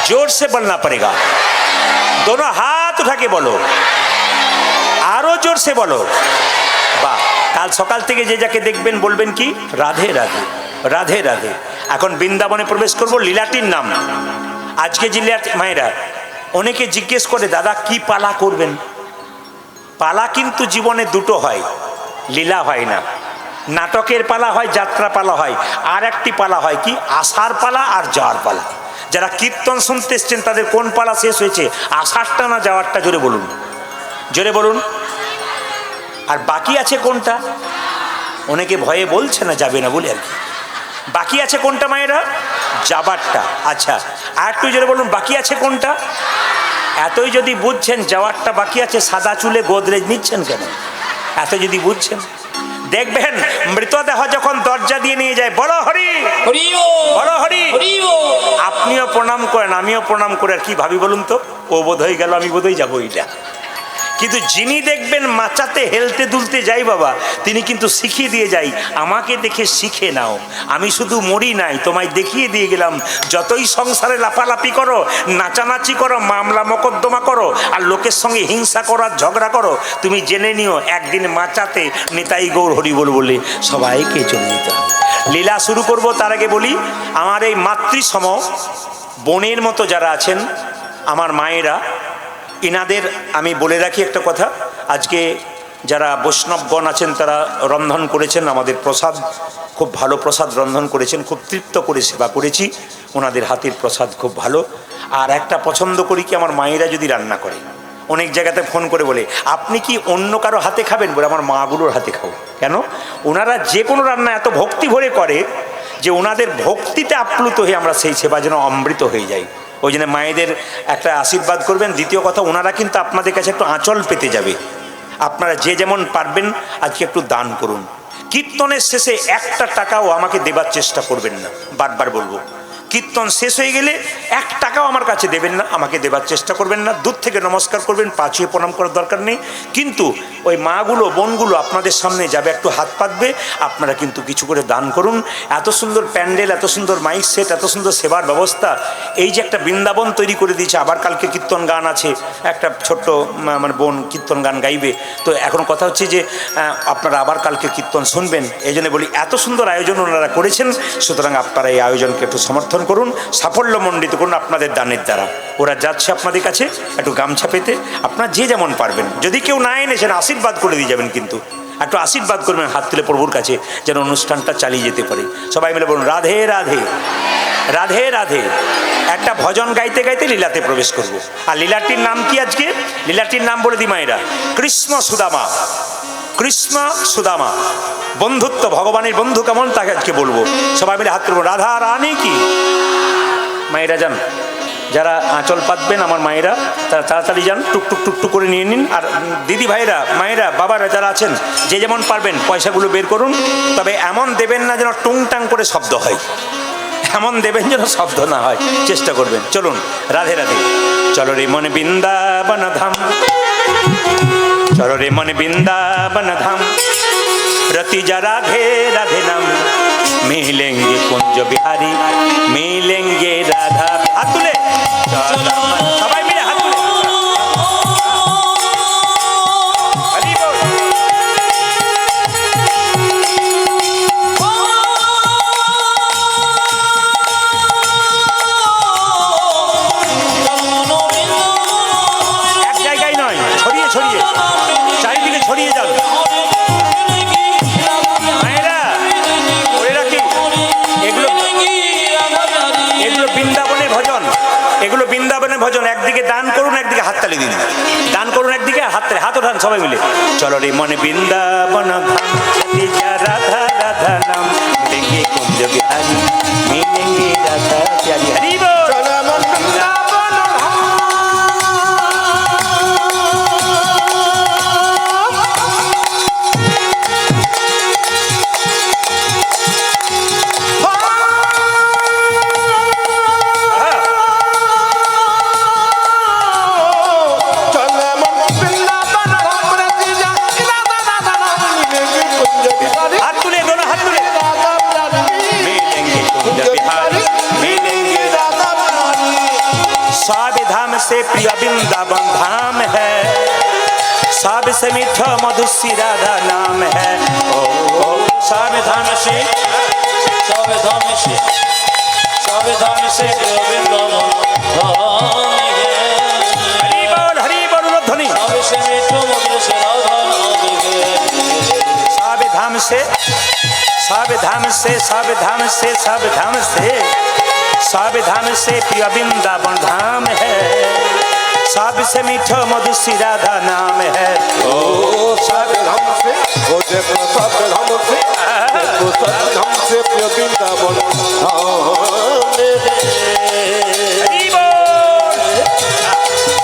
जोर से बोलना पड़ेगा, दोनों हाथ उठा के बोलो, आरो जोर से बोलो। বাহ, কাল সকাল থেকে যে যাকে দেখবেন বলবেন কি রাধে রাধে রাধে রাধে। এখন বৃন্দাবনে প্রবেশ করব, লীলাটির নাম আজকে জিল্লা মায়েরা অনেকে জিজ্ঞেস করে দাদা কি পালা করবেন। পালা কিন্তু জীবনে দুটো হয়, লীলা হয় না। নাটকের পালা হয়, যাত্রা পালা হয়, আর একটি পালা হয় কি আষাঢ় পালা আর যাওয়ার পালা। যারা কীর্তন শুনতে এসছেন তাদের কোন পালা শেষ হয়েছে, আষাঢ়টা না যাওয়ারটা? জোরে বলুন, জোরে বলুন। আর বাকি আছে কোনটা? অনেকে ভয়ে বলছে না যাবে না বলে আর কি। বাকি আছে কোনটা মায়েরা? যাবারটা। আচ্ছা, আর একটু জোরে বলুন, বাকি আছে কোনটা? এতই যদি বুঝছেন যাওয়ারটা বাকি আছে, সাদা চুলে গোদরেজ নিচ্ছেন কেন? এত যদি বুঝছেন, দেখবেন মৃতদেহ যখন দরজা দিয়ে নিয়ে যায়, বলো হরি বলো হরি, আপনিও প্রণাম করেন, আমিও প্রণাম করে আর কি ভাবি বলুন তো, ও বোধ হয়ে গেল, আমি বোধহয় যাবো এইটা। কিন্তু যিনি দেখবেন মাচাতে হেলতে দুলতে যাই বাবা, তিনি কিন্তু শিখিয়ে দিয়ে যাই, আমাকে দেখে শিখে নাও, আমি শুধু মরি নাই, তোমায় দেখিয়ে দিয়ে গেলাম। যতই সংসারে লাফালাফি করো, নাচানাচি করো, মামলা মোকদ্দমা করো, আর লোকের সঙ্গে হিংসা করো আর ঝগড়া করো, তুমি জেনে নিও একদিন মাচাতে নিতাই গৌর হরি বল বলে সবাইকে চলে যেতে হবে। লীলা শুরু করব তার আগে বলি, আমার এই মাতৃসম বোনের মতো যারা আছেন আমার মায়েরা, ইনাদের আমি বলে রাখি একটা কথা। আজকে যারা বৈষ্ণবগণ আছেন তারা রন্ধন করেছেন, আমাদের প্রসাদ, খুব ভালো প্রসাদ রন্ধন করেছেন, খুব তৃপ্ত করে সেবা করেছি, ওনাদের হাতের প্রসাদ খুব ভালো। আর একটা পছন্দ করি কি, আমার মায়েরা যদি রান্না করে, অনেক জায়গাতে ফোন করে বলে আপনি কি অন্য কারো হাতে খাবেন, বলে আমার মাগুলোর হাতে খাবো। কেন? ওনারা যে কোনো রান্না এত ভক্তি ভরে করে যে ওনাদের ভক্তিতে আপ্লুত হয়ে আমরা সেই সেবা যেন অমৃত হয়ে যাই। ওই জন্য মায়েদের একটা আশীর্বাদ করবেন। দ্বিতীয় কথা, ওনারা কিন্তু আপনাদের কাছে একটু আঁচল পেতে যাবে। আপনারা যে যেমন পারবেন আজকে একটু দান করুন। কীর্তনের শেষে একটা টাকাও আমাকে দেবার চেষ্টা করবেন না, বারবার বলবো। কীর্তন শেষ হয়ে গেলে 1 টাকাও আমার কাছে দেবেন না, আমাকে দেবার চেষ্টা করবেন না, দূর থেকে নমস্কার করবেন, পা ছুঁয়ে প্রণাম করার দরকার নেই। কিন্তু ওই মাগুলো বোনগুলো আপনাদের সামনে যাবে, একটু হাত পাতবে, আপনারা কিন্তু কিছু করে দান করুন। এত সুন্দর প্যান্ডেল, এত সুন্দর মাইক সেট, এত সুন্দর সেবার ব্যবস্থা, এই যে একটা বৃন্দাবন তৈরি করে দিয়েছে। আবার কালকে কীর্তন গান আছে, একটা ছোট্ট মানে বোন কীর্তন গান গাইবে। তো এখন কথা হচ্ছে যে আপনারা আবার কালকে কীর্তন শুনবেন, এই জন্য বলি এত সুন্দর আয়োজন ওনারা করেছেন, সুতরাং আপনারা এই আয়োজনকে একটু সমর্থন করুন, সাফল্যমণ্ডিত করুন আপনাদের দানের দ্বারা। ওরা যাচ্ছে আপনাদের কাছে একটু গামছা পেতে, আপনারা যে যেমন পারবেন, যদি কেউ না এনেছেন আশীর্বাদ করে দিয়ে যাবেন, কিন্তু একটু আশীর্বাদ করবেন হাত তুলে প্রভুর কাছে, যেন অনুষ্ঠানটা চালিয়ে যেতে পারে। সবাই মিলে বলুন রাধে রাধে, রাধে রাধে। একটা ভজন গাইতে গাইতে লীলাতে প্রবেশ করব। আর লীলাটির নাম কি আজকে? লীলাটির নাম বলে দি মায়েরা, কৃষ্ণ সুদামা। কৃষ্ণ সুদামা, বন্ধুত্ব, ভগবানের বন্ধু কেমন তাকে আজকে বলবো। সবাই মিলে হাত তুলব, রাধা রানী কি। মায়েরা যান, যারা আঁচল পাতবেন আমার মায়েরা, তারা তাড়াতাড়ি যান, টুকটুক টুকটুক করে নিয়ে নিন। আর দিদি ভাইরা, মায়েরা, বাবারা যারা আছেন, যে যেমন পারবেন পয়সাগুলো বের করুন। তবে এমন দেবেন না যেন টুংটাং করে শব্দ হয়, এমন দেবেন যেন শব্দ না হয়, চেষ্টা করবেন। চলুন রাধে রাধে। চলো রে মন বৃন্দাবন ধাম, চলো রে মন বৃন্দাবন ধাম, रति जा राधे राधे नाम, मिलेंगे कुंज बिहारी, मिलेंगे राधा। हाथ तुले, सबाई मिले हाथ तुले। हरि बोल। एक জায়গায় নয়, ছড়িয়ে ছড়িয়ে চারিদিকে ছড়িয়ে যান। এগুলো বৃন্দাবনের ভজন। একদিকে দান করুন, একদিকে হাততালি দিন। দান করুন একদিকে, হাততালি, হাত ওঠান সবাই মিলে। চলো রে মনে বৃন্দাবন ধাম, রাধা রাধা নাম, মিলেंगे कुंज बिहारी, मिलेंगे राधा प्यारी। हरि बोल। से प्रिय वृंदावन धाम है, सबसे मीठा मधुसी राधा नाम है। ओ सब धाम से, सब धाम से, सब धाम से प्रिय वृंदावन धाम है। हरि बोल ध्वनि। सबसे मीठा मधुसी राधा नाम है। सब धाम से, सब धाम से, सब धाम से, सब धाम से, सब धाम से प्रिय वृंदावन धाम है, सबसे मीठा मधुसी राधा नाम है। ओ सब धाम से, ओ देखो सब धाम से, देखो सब धाम से प्रिय वृंदावन धाम है। हरि बोल।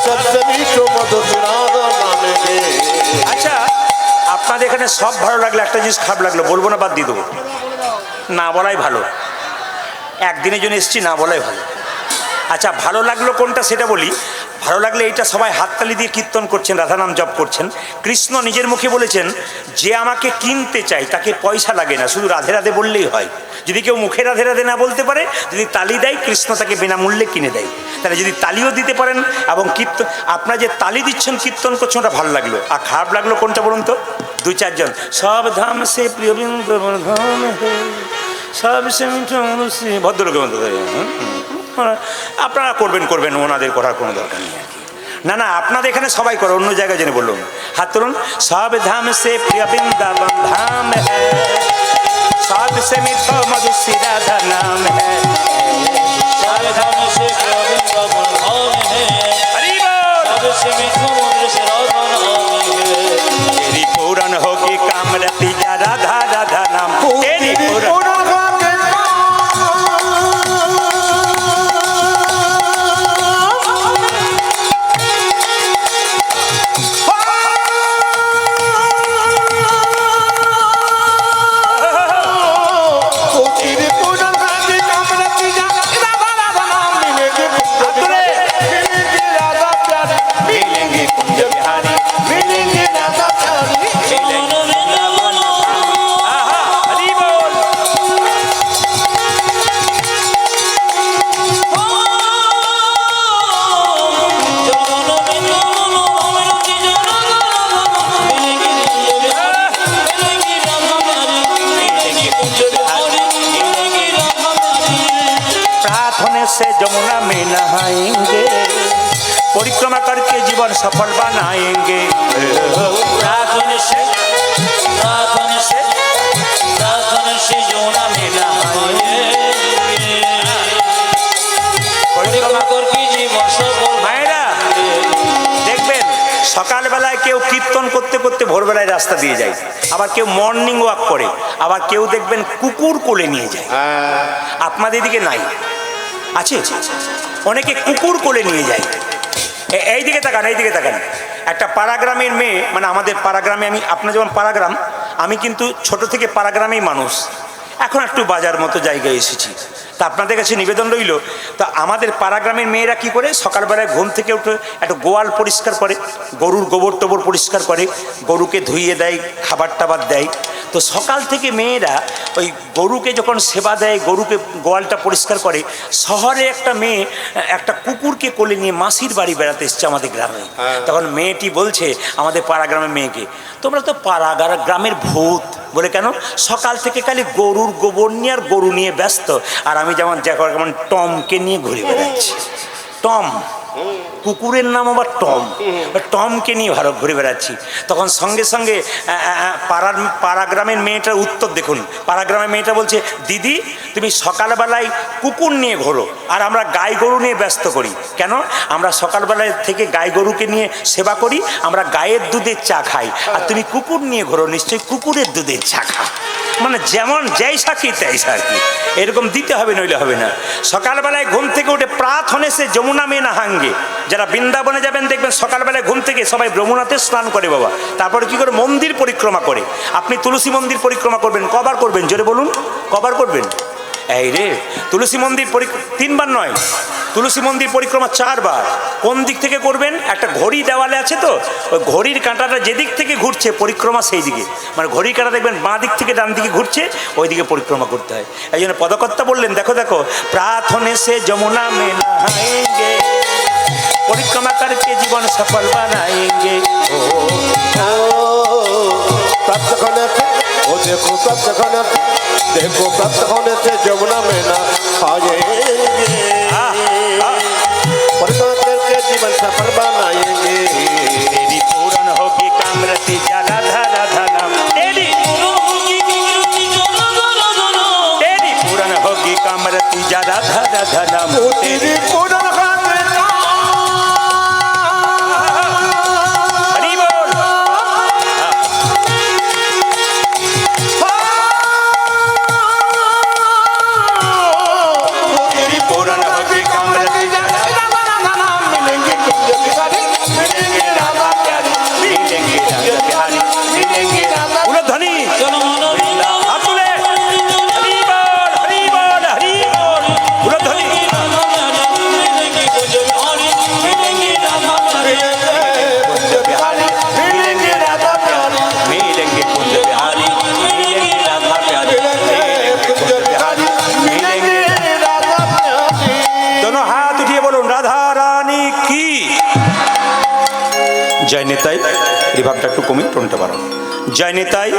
सबसे मीठा मधुसी राधा नाम है। আচ্ছা, আপনাদের এখানে সব ভালো লাগলো, একটা জিনিস খারাপ লাগলো, বলবো না বাদ দিয়ে দেবো? না বলাই ভালো, একদিনের জন্য এসছি, না বলাই ভালো। আচ্ছা, ভালো লাগলো কোনটা সেটা বলি। ভালো লাগলে এইটা, সবাই হাততালি দিয়ে কীর্তন করছেন, রাধা নাম জপ করছেন। কৃষ্ণ নিজের মুখে বলেছেন, যে আমাকে কিনতে চায় তাকে পয়সা লাগে না, শুধু রাধে রাধে বললেই হয়। যদি কেউ মুখে রাধে রাধে না বলতে পারে, যদি তালি দেয়, কৃষ্ণ তাকে বিনামূল্যে কিনে দেয়। তাহলে যদি তালিও দিতে পারেন এবং কীর্তন, আপনারা যে তালি দিচ্ছেন, কীর্তন করছেন, ওটা ভালো লাগলো। আর খারাপ লাগলো কোনটা বলুন তো? 2-4 জন, সব ধাম সে প্রিয় বৃন্দাবন ধাম হে, সবসে মিঠা মধুসী, ভদ্রলোকের মতো। আপনারা করবেন করবেন, ওনাদের করার কোনো দরকার নেই আর কি। না না, আপনাদের এখানে সবাই করে, অন্য জায়গায় জেনে বলুন। হাত তুলুন। সব ধাম সে প্রিয় বৃন্দাবন ধাম হ্যায়, सबसे मीठा मधुसी राधा नाम है, सब धाम से प्रिय वृंदावन धाम है। हरि बोल। सबसे मीठा मधुसी राधा नाम है। तेरी पूरन होगी कामरती जा राधा राधा नाम, तेरी पूरन जमुना में नहाएंगे परिक्रमा करके जीवन सफल बनाएंगे प्रार्थना से जमुना में नहाएंगे परिक्रमा करके जीवन सफल মায়েরা দেখবেন সকালবেলায় কেউ কীর্তন করতে করতে ভোরবেলায় রাস্তা দিয়ে যায়, আবার কেউ মর্নিং ওয়াক করে, আবার কেউ দেখবেন কুকুর কোলে নিয়ে যায়। আপনাদের দিকে নাই? আছে? অনেকে কুকুর কোলে নিয়ে যায়। এই দিকে তাকান, এই দিকে তাকান। একটা পাড়াগ্রামের মেয়ে, মানে আমাদের পাড়াগ্রামে, আমি আপনার যেমন পাড়াগ্রাম, আমি কিন্তু ছোট থেকে পাড়াগ্রামেই মানুষ, এখন একটু বাজার মতো জায়গায় এসেছি। তা আপনাদের কাছে নিবেদন রইল, তা আমাদের পাড়াগ্রামের মেয়েরা কি করে, সকালবেলায় ঘুম থেকে উঠে একটু গোয়াল পরিষ্কার করে, গরুর গোবর টোবর পরিষ্কার করে, গরুকে ধুইয়ে দেয়, খাবার টাবার দেয়। তো সকাল থেকে মেয়েরা ওই গরুকে যখন সেবা দেয়, গরুকে গোয়ালটা পরিষ্কার করে, শহরে একটা মেয়ে একটা কুকুরকে কোলে নিয়ে মাসির বাড়ি বেড়াতে এসছে আমাদের গ্রামে। তখন মেয়েটি বলছে আমাদের পাড়াগ্রামের মেয়েকে, তোমরা তো গ্রামের ভূত। বলে কেন? সকাল থেকে খালি গরুর গোবর নিয়ে আর গরু নিয়ে ব্যস্ত, আর আমি যেমন টমকে নিয়ে ঘুরে বেড়াচ্ছি। টম, কুকুরের নাম আবার টম, টমকে নিয়ে ভালো ঘুরে বেড়াচ্ছি। তখন সঙ্গে সঙ্গে পাড়াগ্রামের মেয়েটার উত্তর দেখুন। পাড়াগ্রামের মেয়েটা বলছে, দিদি তুমি সকালবেলায় কুকুর নিয়ে ঘোরো আর আমরা গাই গরু নিয়ে ব্যস্ত করি। কেন? আমরা সকালবেলায় থেকে গাই গরুকে নিয়ে সেবা করি, আমরা গায়ের দুধের চা খাই, আর তুমি কুকুর নিয়ে ঘোরো, নিশ্চয়ই কুকুরের দুধের চা খাও। মানে যেমন যাই সাকি তাই সাকি, এরকম দিতে হবে, নইলে হবে না। সকালবেলায় ঘুম থেকে উঠে প্রার্থনে সে যমুনা মে নাহাঙ্গে, যারা বৃন্দাবনে যাবেন দেখবেন সকালবেলায় ঘুম থেকে সবাই যমুনাতে স্নান করে বাবা, তারপরে কি করে মন্দির পরিক্রমা করে। আপনি তুলসী মন্দির পরিক্রমা করবেন, কবার করবেন জোরে বলুন? কবার করবেন? এই রে, তুলসী মন্দির 3 বার নয়, তুলসী মন্দির পরিক্রমা 4 বার। কোন দিক থেকে করবেন? একটা ঘড়ি দেওয়ালে আছে, তো ওই ঘড়ির কাঁটাটা যেদিক থেকে ঘুরছে পরিক্রমা সেই দিকে, মানে ঘড়ির কাঁটা দেখবেন বাঁ দিক থেকে ডান দিকে ঘুরছে, ওই দিকে পরিক্রমা করতে হয়। এই জন্য পদকর্তা বললেন, দেখো দেখো, প্রার্থনে সে যমুনা মে নহাएंगे परिक्रमा करके जीवन सफल बनाएंगे। प्राप्त होने थे, ओ देखो प्राप्त होने थे, देखो प्राप्त होने से जमुना में नहाएंगे परिक्रमा करके जीवन सफल बनाएंगे। तेरी पूर्ण होगी कामरति जरा धरा धनम, तेरी पूर्ण होगी कामरति जरा धरा धनम, तेरी पूर्ण জয় নিতাই। রিভাবটা একটু কমিয়ে টোনটা বাড়ান। জয় নিতাই,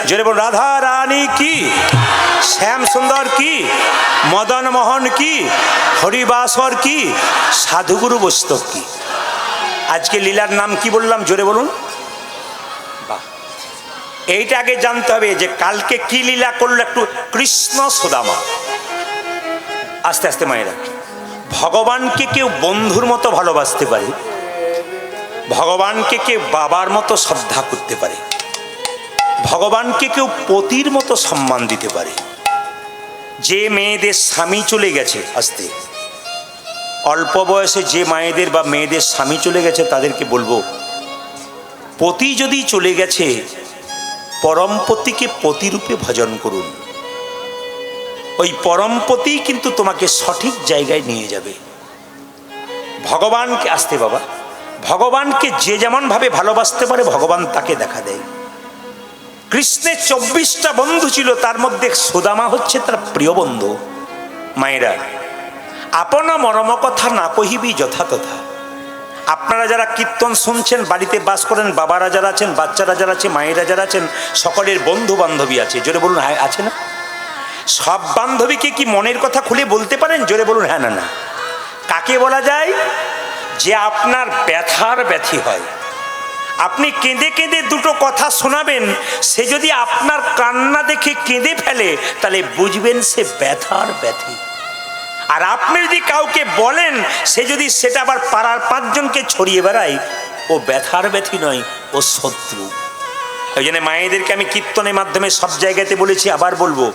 জয় বল। রাধা রানী কি, শ্যাম সুন্দর কি, মদন মোহন কি, হরিবাসর কি, সাধুগুরু বৈষ্ণব কি। আজকে লীলার নাম কি বললাম জোরে বলুন? বাহ, এইটা আগে জানতে হবে যে কালকে কি লীলা করলো। একটু কৃষ্ণ সুদামা। আস্তে আস্তে মায়েরা, ভগবানকে কেউ বন্ধুর মতো ভালোবাসতে পারে, ভগবানকে কেউ বাবার মতো শ্রদ্ধা করতে পারে, ভগবানকে কেউ পতির মতো সম্মান দিতে পারে। যে মেয়েদের স্বামী চলে গেছে, আসতে অল্প বয়সে যে মায়েদের বা মেয়েদের স্বামী চলে গেছে তাদেরকে বলবো, পতি যদি চলে গেছে পরমপতিকে পতিরূপে ভজন করুন। ওই পরমপতি কিন্তু তোমাকে সঠিক জায়গায় নিয়ে যাবে। ভগবানকে, আসতে বাবা, ভগবানকে যে যেমন ভাবে ভালোবাসতে পারে ভগবান তাকে দেখা দেয়। কৃষ্ণের 24টা বন্ধু ছিল, তার মধ্যে সুদামা হচ্ছে তার প্রিয় বন্ধু। মায়েরা, আপনা মরম কথা না কহিবি যথা তথা। আপনারা যারা কীর্তন শুনছেন, বাড়িতে বাস করেন, বাবারা যারা আছেন, বাচ্চারা যারা আছে, মায়েরা যারা আছেন, সকলের বন্ধু বান্ধবী আছে, জোরে বলুন হ্যাঁ আছে না? সব বান্ধবীকে কি মনের কথা খুলে বলতে পারেন? জোরে বলুন হ্যাঁ না না। কাকে বলা যায়? যে আপনার ব্যথার ব্যথী হয়। আপনি কেঁদে কেঁদে দুটো কথা শোনাবেন, সে যদি আপনার কান্না দেখে কেঁদে ফেলে তাহলে বুঝবেন সে ব্যথার ব্যথী। আর আপনি যদি কাউকে বলেন, সে যদি সেটা আবার পাড়ার 5 জনকে ছড়িয়ে বেড়ায়, ও ব্যথার ব্যথী নয়, ও শত্রু। ওই জন্য মায়েদেরকে আমি কীর্তনের মাধ্যমে সব জায়গাতে বলেছি, আবার বলবো,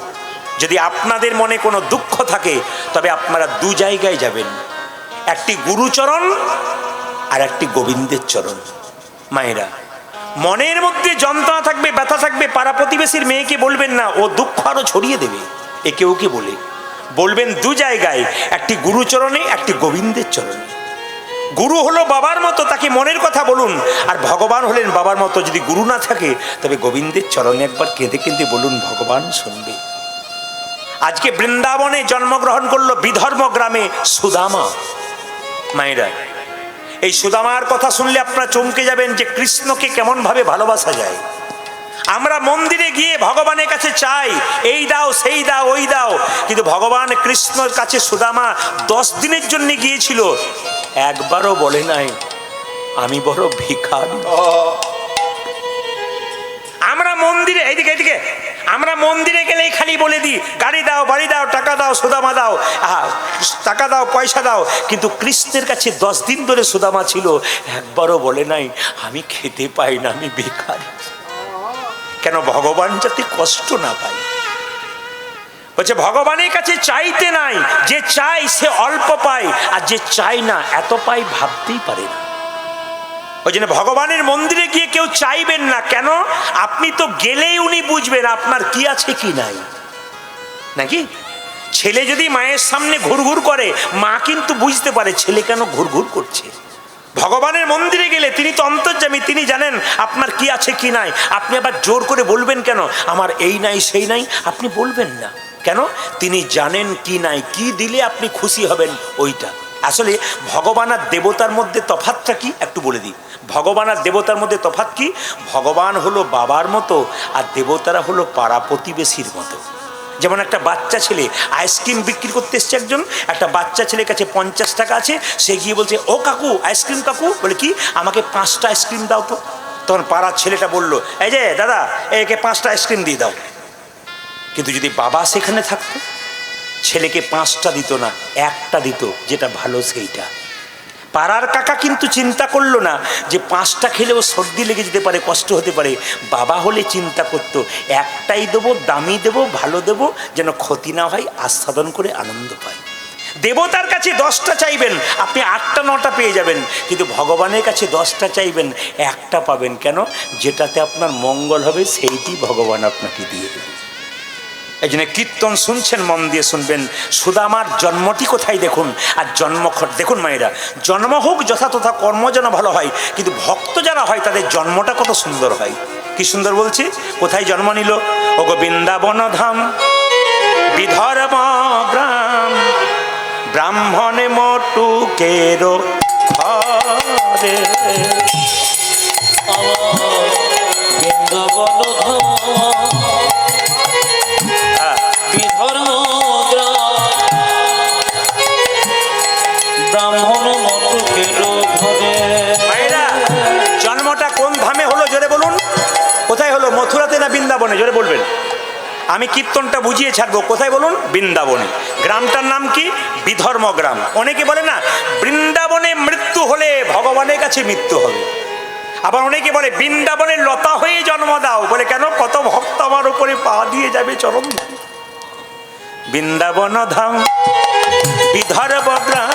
যদি আপনাদের মনে কোনো দুঃখ থাকে তবে আপনারা 2 জায়গায় যাবেন, একটি গুরুচরণ আর একটি গোবিন্দের চরণ। মায়েরা, মনের মধ্যে যন্ত্রণা থাকবে, ব্যথা থাকবে, পাড়া প্রতিবেশীর মেয়েকে বলবেন না, ও দুঃখ আরো ছড়িয়ে দেবে। একে ওকে বলে বলবেন 2 জায়গায়, একটি গুরুচরণে, একটি গোবিন্দের চরণে। গুরু হলো বাবার মতো, তাকে মনের কথা বলুন। আর ভগবান হলেন বাবার মতো, যদি গুরু না থাকে তবে গোবিন্দের চরণে একবার কেঁদে কেঁদে বলুন, ভগবান শুনবে। আজকে বৃন্দাবনে জন্মগ্রহণ করলো বিধর্ম গ্রামে সুদামা। মায়েরা, এই সুদামার কথা শুনলে আপনারা চমকে যাবেন যে কৃষ্ণকে কেমন ভাবে ভালোবাসা যায়। আমরা মন্দিরে গিয়ে ভগবানের কাছে চাই, এই দাও, সেই দাও, ওই দাও, কিন্তু ভগবান কৃষ্ণর কাছে সুদামা 10 দিনের জন্য গিয়েছিল, একবারও বলে নাই আমি বড় ভিখারি। আমরা মন্দিরে, এইদিকে আমরা মন্দিরে গেলেই খালি বলে দিই, গাড়ি দাও, বাড়ি দাও, টাকা দাও, সুদামা দাও, টাকা দাও, পয়সা দাও, কিন্তু কৃষ্ণের কাছে 10 দিন ধরে সুদামা ছিল, একবারও বলে নাই আমি খেতে পাই না, আমি ভিখারি। কেন? ভগবান যাতে কষ্ট না পায়। বলছে ভগবানের কাছে চাইতে নাই, যে চাই সে অল্প পায়, আর যে চাই না এত পাই ভাবতেই পারে না। ওই জন্য ভগবানের মন্দিরে গিয়ে কেউ চাইবেন না। কেন? আপনি তো গেলেই উনি বুঝবেন আপনার কি আছে কি নাই, নাকি? ছেলে যদি মায়ের সামনে ঘুরঘুর করে, মা কিন্তু বুঝতে পারে ছেলে কেন ঘুরঘুর করছে। ভগবানের মন্দিরে গেলে তিনি তো অন্তর্যামী, তিনি জানেন আপনার কি আছে কি নাই। আপনি আবার জোর করে বলবেন কেন আমার এই নাই সেই নাই? আপনি বলবেন না। কেন? তিনি জানেন কি নাই, কি দিলে আপনি খুশি হবেন ওইটা। আসলে ভগবান আর দেবতার মধ্যে তফাৎটা কি একটু বলে দিই। ভগবান আর দেবতার মধ্যে তফাৎ কি? ভগবান হলো বাবার মতো, আর দেবতারা হলো পাড়া প্রতিবেশীর মতো। যেমন একটা বাচ্চা ছেলে আইসক্রিম বিক্রি করতে এসছে, একজন একটা বাচ্চা ছেলের কাছে 50 টাকা আছে, সে গিয়ে বলছে, ও কাকু, আইসক্রিম কাকু। বলে কি? আমাকে 5টা আইসক্রিম দাও তো। তখন পাড়ার ছেলেটা বলল, এই যে দাদা, একে 5টা আইসক্রিম দিয়ে দাও। কিন্তু যদি বাবা সেখানে থাকতো, ছেলেকে 5টা দিত না, 1টা দিত, যেটা ভালো সেইটা। পাড়ার কাকা কিন্তু চিন্তা করলো না যে 5টা খেলেও সর্দি লেগে যেতে পারে, কষ্ট হতে পারে। বাবা হলে চিন্তা করতো, 1টাই দেবো, দামি দেবো, ভালো দেবো, যেন ক্ষতি না হয়, আস্বাদন করে আনন্দ পায়। দেবতার কাছে 10টা চাইবেন, আপনি 8টা 9টা পেয়ে যাবেন, কিন্তু ভগবানের কাছে 10টা চাইবেন, 1টা পাবেন। কেন? যেটাতে আপনার মঙ্গল হবে সেইটি ভগবান আপনাকে দিয়ে দেবে। এই জন্য কীর্তন শুনছেন, মন দিয়ে শুনবেন। সুদামার জন্মটি কোথায় দেখুন, আর জন্ম দেখুন। মায়েরা, জন্ম হোক যথাতথা, কর্ম যেন ভালো হয়, কিন্তু ভক্ত যারা হয় তাদের জন্মটা কত সুন্দর হয়। কি সুন্দর বলছি। কোথায় জন্ম নিল? ও গো বৃন্দাবন ধাম, বিধর্ম গ্রাম, ব্রাহ্মণে মটুকের ঘরে। বৃন্দাবন বিধর্ম ব্রাহ্মণ মটুকের ঘরে। মায়েরা, জন্মটা কোন ধামে হলো জোরে বলুন? কোথায় হলো? মথুরাতে না বৃন্দাবনে? জোরে বলবেন। আমি কীর্তনটা বুঝিয়ে ছাড়বো। কোথায় বলুন? বৃন্দাবনে। গ্রামটার নাম কি? বিধর্ম গ্রাম। অনেকে বলে না বৃন্দাবনে মৃত্যু হলে ভগবানের কাছে মৃত্যু হবে। আবার অনেকে বলে বৃন্দাবনের লতা হয়ে জন্ম দাও। বলে কেন? কত ভক্ত আমার উপরে পা দিয়ে যাবে চরণ। বৃন্দাবন ধাম, বিধর্ম গ্রাম,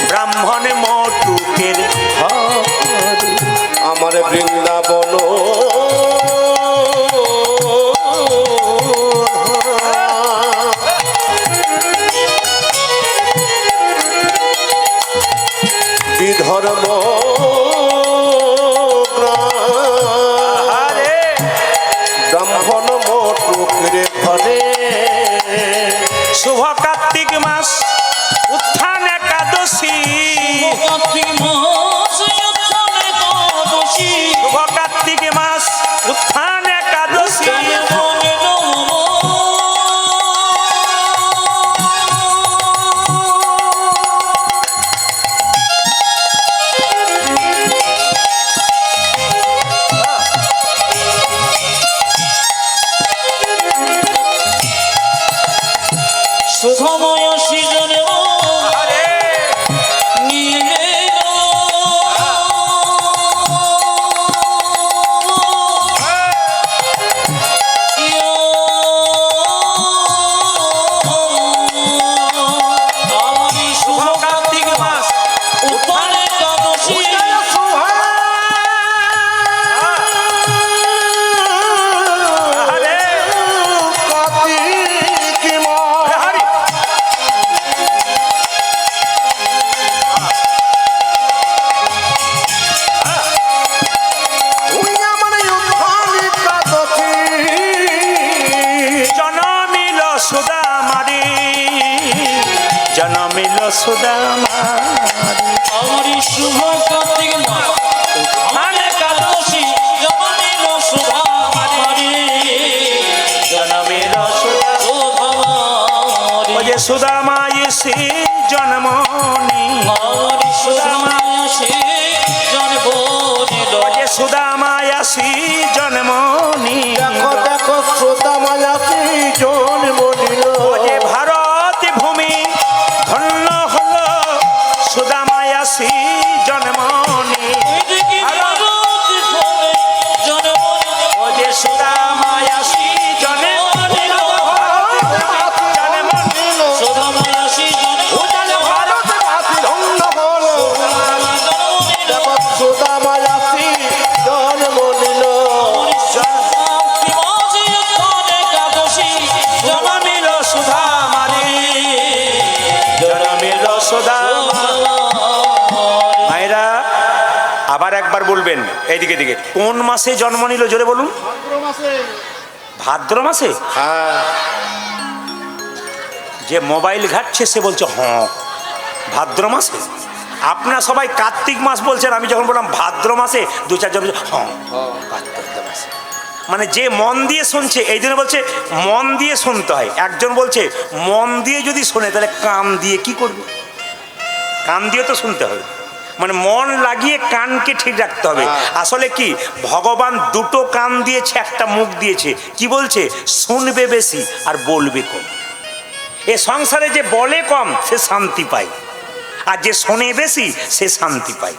ব্রাহ্মণ মটুকের ঘরে। আমার বৃন্দাবন বিধর্ম ব্রাহ্মণ মটুকের ঘরে। শুভ কার্তিক মাস, উত্থান একাদশী। কার্তিক মাস, উত্থান একাদশী। শুভ কার্তিক মাস, সুদামারি আমারই শুভ কার্তিক মাস মানে একাদশী জন্মিল সুধা মারি জনমের সুধা সুধা মারি ও যে সুদামায় শ্রী জন্মনি আমারই সুদামাসী জন্ম নিল ও যে সুদামায় শ্রী জন্মনি দেখো দেখো শ্রোতা মায়াসী জন্ম নিল ও যে ভারত ভূমি ধন্য হলো সুদামায় শ্রী জন্মনি এদিকে ভারত ভূমি জন্ম নিল ও যে সুদামায় শ্রী জন্মনি জন্মনি সুধামাসী জন্ম ভারত বাসী ধন্য হলো দেখো শ্রোতা মায়াসী জন্ম নিল জনমিল সুধামারি জনমিল সুধামারি মায়েরা আবার একবার বলবেন এইদিকে দিকে কোন মাসে জন্ম নিল জোরে বলুন ভাদ্র মাসে হ্যাঁ যে মোবাইল ঘাটছে সে বলছে হ্যাঁ ভাদ্র মাসে আপনারা সবাই কার্তিক মাস বলছেন আমি যখন বললাম ভাদ্র মাসে দু চারজন বলছে, হ্যাঁ কার্তিক মাসে মানে যে মন দিয়ে শুনছে এই জন্য বলছে মন দিয়ে শুনতে হয় একজন বলছে মন দিয়ে যদি শোনে তাহলে কান দিয়ে কি করবে কান দিয়ে তো শুনতে হবে মানে মন লাগিয়ে কানকে ঠিক রাখতে হবে আসলে কি ভগবান দুটো কান দিয়েছে একটা মুখ দিয়েছে কি বলছে শুনবে বেশি আর বলবে কম এ সংসারে যে বলে কম সে শান্তি পায় আর যে শোনে বেশি সে শান্তি পায়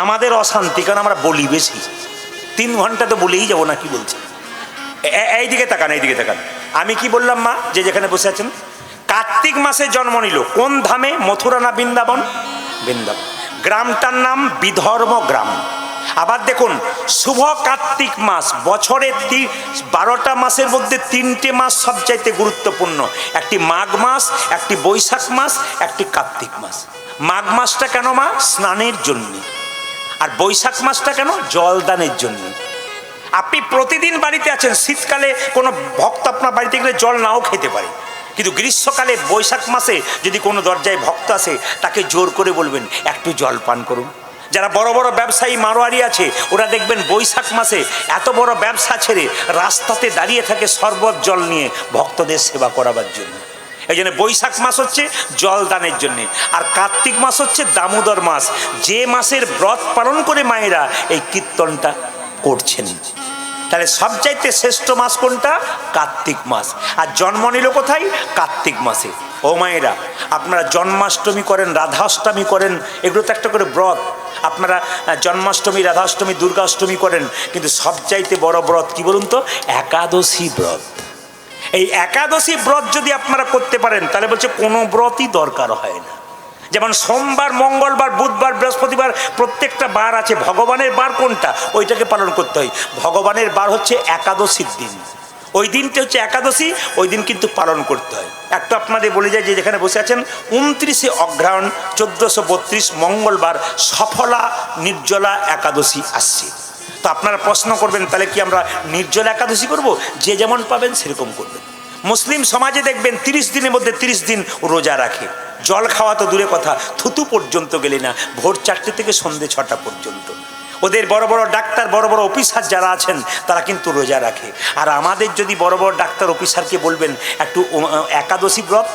আমাদের অশান্তি কারণ আমরা বলি বেশি 3 ঘন্টা তো বলেই যাবো না কি বলছে এইদিকে তাকান এইদিকে তাকান আমি কি বললাম মা যে যেখানে বসে আছেন কার্তিক মাসে জন্ম নিল কোন ধামে মথুরা না বৃন্দাবন বৃন্দাবন গ্রামটার নাম বিধর্ম গ্রাম আবার দেখুন শুভ কার্তিক মাস বছরে 12টা মাসের মধ্যে 3টে মাস সবচাইতে গুরুত্বপূর্ণ একটি মাঘ মাস একটি বৈশাখ মাস একটি কার্তিক মাস মাঘ মাসটা কেন মা স্নানের জন্য আর বৈশাখ মাসটা কেন জলদানের জন্য আপনি প্রতিদিন বাড়িতে আছেন শীতকালে কোনো ভক্ত আপনার বাড়িতে গেলে জল নাও খেতে পারে কিন্তু গ্রীষ্মকালে বৈশাখ মাসে যদি কোনো দরজায় ভক্ত আসে তাকে জোর করে বলবেন একটু জল পান করুন যারা বড় বড় ব্যবসায়ী মারোয়ারি আছে ওরা দেখবেন বৈশাখ মাসে এত বড় ব্যবসা ছেড়ে রাস্তাতে দাঁড়িয়ে থাকে শরবত জল নিয়ে ভক্তদের সেবা করাবার জন্য এই জন্য বৈশাখ মাস হচ্ছে জলদানের জন্যে আর কার্তিক মাস হচ্ছে দামোদর মাস যে মাসের ব্রত পালন করে মায়েরা এই কীর্তনটা করছেন তাহলে সবচাইতে শ্রেষ্ঠ মাস কোনটা কার্তিক মাস আর জন্ম নিল কোথায় কার্তিক মাসে ও মায়েরা আপনারা জন্মাষ্টমী করেন রাধাষ্টমী করেন এগুলো তো একটা করে ব্রত আপনারা জন্মাষ্টমী রাধাষ্টমী দুর্গাষ্টমী করেন কিন্তু সবচাইতে বড় ব্রত কি বলুন তো একাদশী ব্রত এই একাদশী ব্রত যদি আপনারা করতে পারেন তাহলে বলছে কোনো ব্রতই দরকার হয় না যেমন সোমবার মঙ্গলবার বুধবার বৃহস্পতিবার প্রত্যেকটা বার আছে ভগবানের বার কোনটা ওইটাকে পালন করতে হয় ভগবানের বার হচ্ছে একাদশীর দিন ওই দিনটা হচ্ছে একাদশী ওই দিন কিন্তু পালন করতে হয় একটা আপনাদের বলে যায় যে যেখানে বসে আছেন 29শে অগ্রহায়ণ 1432 মঙ্গলবার সফলা নির্জলা একাদশী আসছে তো আপনারা প্রশ্ন করবেন তাহলে কি আমরা নির্জলা একাদশী করব যে যেমন পাবেন সেরকম করবেন মুসলিম সমাজে দেখবেন 30 দিনের মধ্যে 30 দিন রোজা রাখে জল খাওয়া তো দূরে কথা থুতু পর্যন্ত গেলে না ভোর 4টে থেকে সন্ধ্যে 6টা পর্যন্ত ওদের বড় বড় ডাক্তার বড় বড় অফিসার যারা আছেন তারা কিন্তু রোজা রাখে আর আমাদের যদি বড় বড় ডাক্তার অফিসারকে বলবেন একটু একাদশী ব্রত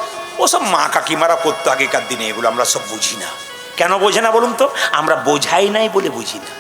ওসব মা কাকিমারা করতো আগেকার দিনে এগুলো আমরা সব বুঝি না কেন বোঝে না বলুন তো আমরা বোঝাই নাই বলে বুঝি না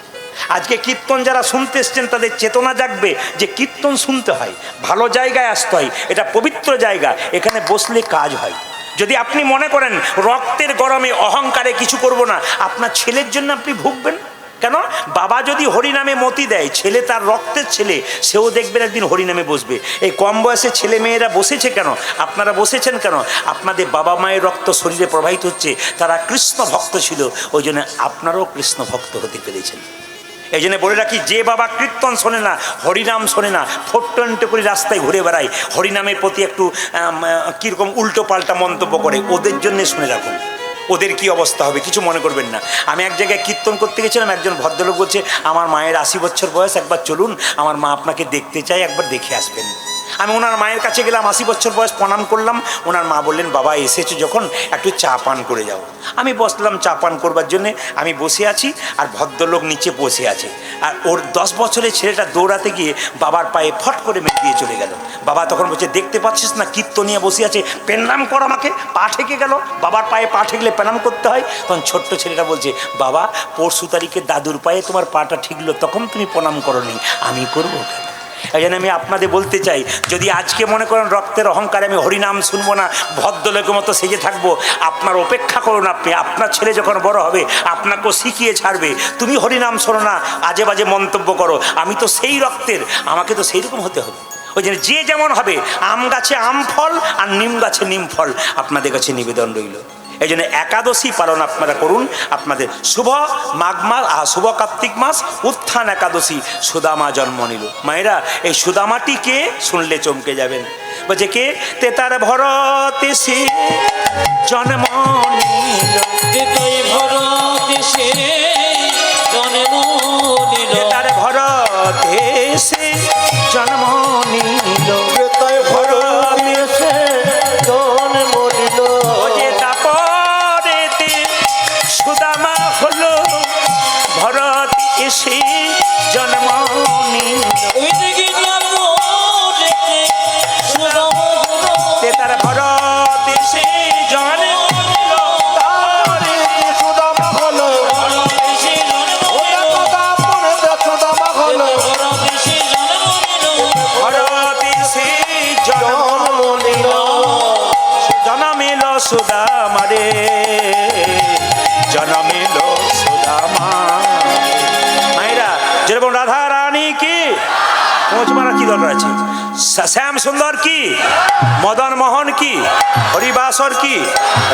আজকে কীর্তন যারা শুনতে এসছেন তাদের চেতনা জাগবে যে কীর্তন শুনতে হয় ভালো জায়গায় আসতে হয় এটা পবিত্র জায়গা এখানে বসলে কাজ হয় যদি আপনি মনে করেন রক্তের গরমে অহংকারে কিছু করব না আপনার ছেলের জন্য আপনি ভুগবেন কেন বাবা যদি হরিনামে মতি দেয় ছেলে তার রক্তের ছেলে সেও দেখবেন একদিন হরিনামে বসবে এই কম বয়সে ছেলে মেয়েরা বসেছে কেন আপনারা বসেছেন কেন আপনাদের বাবা মায়ের রক্ত শরীরে প্রবাহিত হচ্ছে তারা কৃষ্ণ ভক্ত ছিল ওই জন্য আপনারাও কৃষ্ণ ভক্ত হতে পেরেছেন এই জন্য বলে রাখি যে বাবা কীর্তন শোনে না হরিনাম শোনে না ফোট্টনটে করে রাস্তায় ঘুরে বেড়ায় হরিনামের প্রতি একটু কীরকম উল্টো পাল্টা মন্তব্য করে ওদের জন্যে শুনে রাখুন ওদের কি অবস্থা হবে কিছু মনে করবেন না আমি এক জায়গায় কীর্তন করতে গেছিলাম একজন ভদ্রলোক বলছে আমার মায়ের 80 বছর বয়স একবার চলুন আমার মা আপনাকে দেখতে চাই একবার দেখে আসবেন আমি ওনার মায়ের কাছে গেলাম, 80 বছর বয়স, প্রণাম করলাম। ওনার মা বললেন, বাবা এসেছো যখন একটু চা পান করে যাও। আমি বসলাম চা পান করবার জন্যে। আমি বসে আছি আর ভদ্রলোক নিচে বসে আছে। আর ওর 10 বছরের ছেলেটা দৌড়াতে গিয়ে বাবার পায়ে ফট করে মেরে দিয়ে চলে গেল। বাবা তখন বলছে, দেখতে পাচ্ছিস না কীর্তন নিয়ে বসে আছে, প্রণাম কর আমাকে। পা ঠেকে গেল, বাবার পায়ে পা ঠেকলে প্রণাম করতে হয়। তখন ছোট্ট ছেলেটা বলছে, বাবা পরশু তারিখে দাদুর পায়ে তোমার পাটা ঠিকলো, তখন তুমি প্রণাম করনি, আমি করবো কেন? এই জন্য আমি আপনাদের বলতে চাই, যদি আজকে মনে করেন রক্তের অহংকারে আমি হরিনাম শুনবো না, ভদ্রলোকের মতো সেজে থাকবো, আপনার অপেক্ষা করুন। আপনি আপনার ছেলে যখন বড় হবে আপনাকেও শিখিয়ে ছাড়বে, তুমি হরিনাম শোনো না, আজে বাজে মন্তব্য করো। আমি তো সেই রক্তের, আমাকে তো সেই রকম হতে হবে। ওই জন্য যে যেমন হবে, আম গাছে আম ফল আর নিম গাছে নিম ফল, আপনাদের কাছে নিবেদন রইল। এই জন্য একাদশী পালন আপনারা করুন। আপনাদের শুভ মাঘ মাস, শুভ কার্তিক মাস, উত্থান একাদশী, সুদামা জন্ম নিল। মায়েরা, এই সুদামাটিকে শুনলে চমকে যাবেন। বলছে কে? তেতার ভরতে সে জন্ম নিল, তেতাই ভরতে সে জন্ম নিল, তেতার ভরতে সে জন্ম নিল, ক্রেতায় ভরতে সে জন্ম নিল। সুদামা হলো ভরত এসে জন্ম নিল, ওই দিকে যাবো দেখতে সুদামা হলো, তেতার ভরত এসে জন্ম নিল, তারে সুদামা হলো, ভরতে সে জন্ম ওটা নিল, কথা মনে সুদামা হলো, ভরতে সে জন্ম নিল, ভরত এসে জন্ম নিল, জন্মিল সুদামারে, জন্মিল সুদামা। মায়েরা, যেরকম রাধা রানী কি পৌঁছ মারা কি দরকার আছে? শ্যাম সুন্দর কি, মদন মোহন কি, হরিবাসর কি,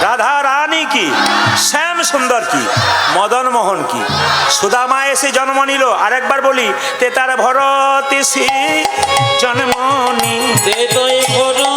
রাধা রানী কি, শ্যাম সুন্দর কি, মদন মোহন কি, সুদামা এসে জন্ম নিল। আরেকবার বলি, তেতার ভরত এসে জন্ম নিল, তেতাই ভরতে